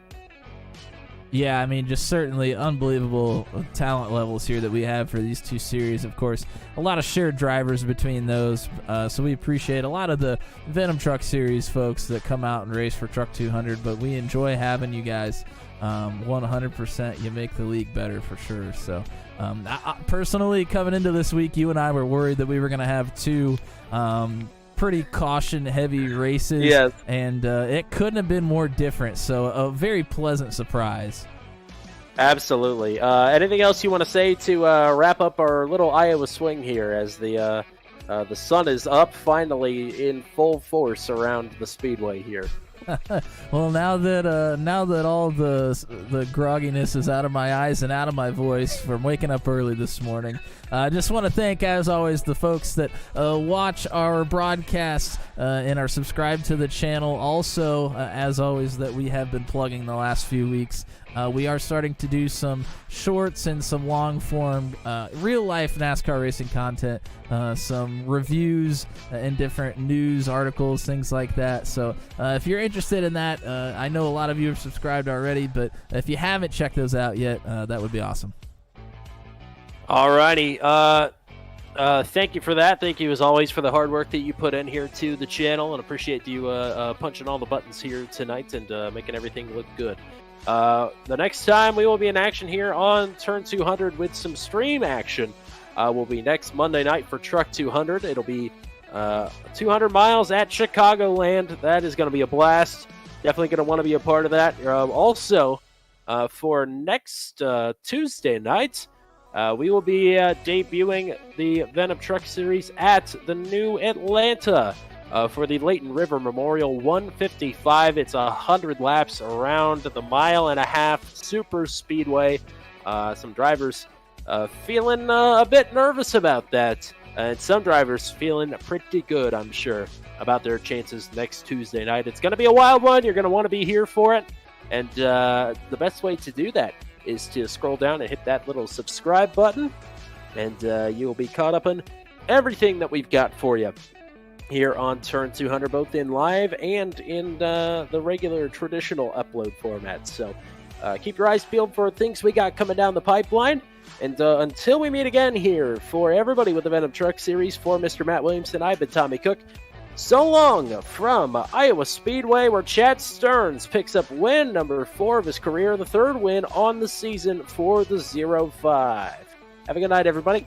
Yeah, I mean, just certainly unbelievable talent levels here that we have for these 2 series. Of course, a lot of shared drivers between those, so we appreciate a lot of the Venom Truck Series folks that come out and race for Truck 200, but we enjoy having you guys. 100%, you make the league better for sure. So, personally, coming into this week, you and I were worried that we were going to have 2 pretty caution-heavy races, yes. And it couldn't have been more different. So, a very pleasant surprise. Absolutely. Anything else you want to say to wrap up our little Iowa swing here as the sun is up finally in full force around the speedway here? Well, now that all the grogginess is out of my eyes and out of my voice from waking up early this morning, I just want to thank, as always, the folks that watch our broadcasts and are subscribed to the channel. Also, as always, that we have been plugging the last few weeks. We are starting to do some shorts and some long-form, real-life NASCAR racing content, some reviews and different news articles, things like that. So if you're interested in that, I know a lot of you have subscribed already, but if you haven't checked those out yet, that would be awesome. All righty. Thank you for that. Thank you, as always, for the hard work that you put in here to the channel, and appreciate you punching all the buttons here tonight and making everything look good. The next time we will be in action here on Turn 200 with some stream action will be next Monday night for Truck 200. It'll be 200 miles at Chicagoland. That is going to be a blast. Definitely going to want to be a part of that. Also, for next Tuesday night, we will be debuting the Venom Truck Series at the New Atlanta for the Layton River Memorial 155. It's 100 laps around the 1.5-mile super speedway. Some drivers feeling a bit nervous about that, and some drivers feeling pretty good, I'm sure, about their chances next Tuesday night. It's going to be a wild one. You're going to want to be here for it, and the best way to do that is to scroll down and hit that little subscribe button, and you will be caught up on everything that we've got for you here on Turn 200, both in live and in the regular traditional upload format. So keep your eyes peeled for things we got coming down the pipeline. And until we meet again here, for everybody with the Venom Truck Series, for Mr. Matt Williamson, I've been Tommy Cook. So long from Iowa Speedway, where Chad Stearns picks up win number 4 of his career, the 3rd win on the season for the 05. Have a good night, everybody.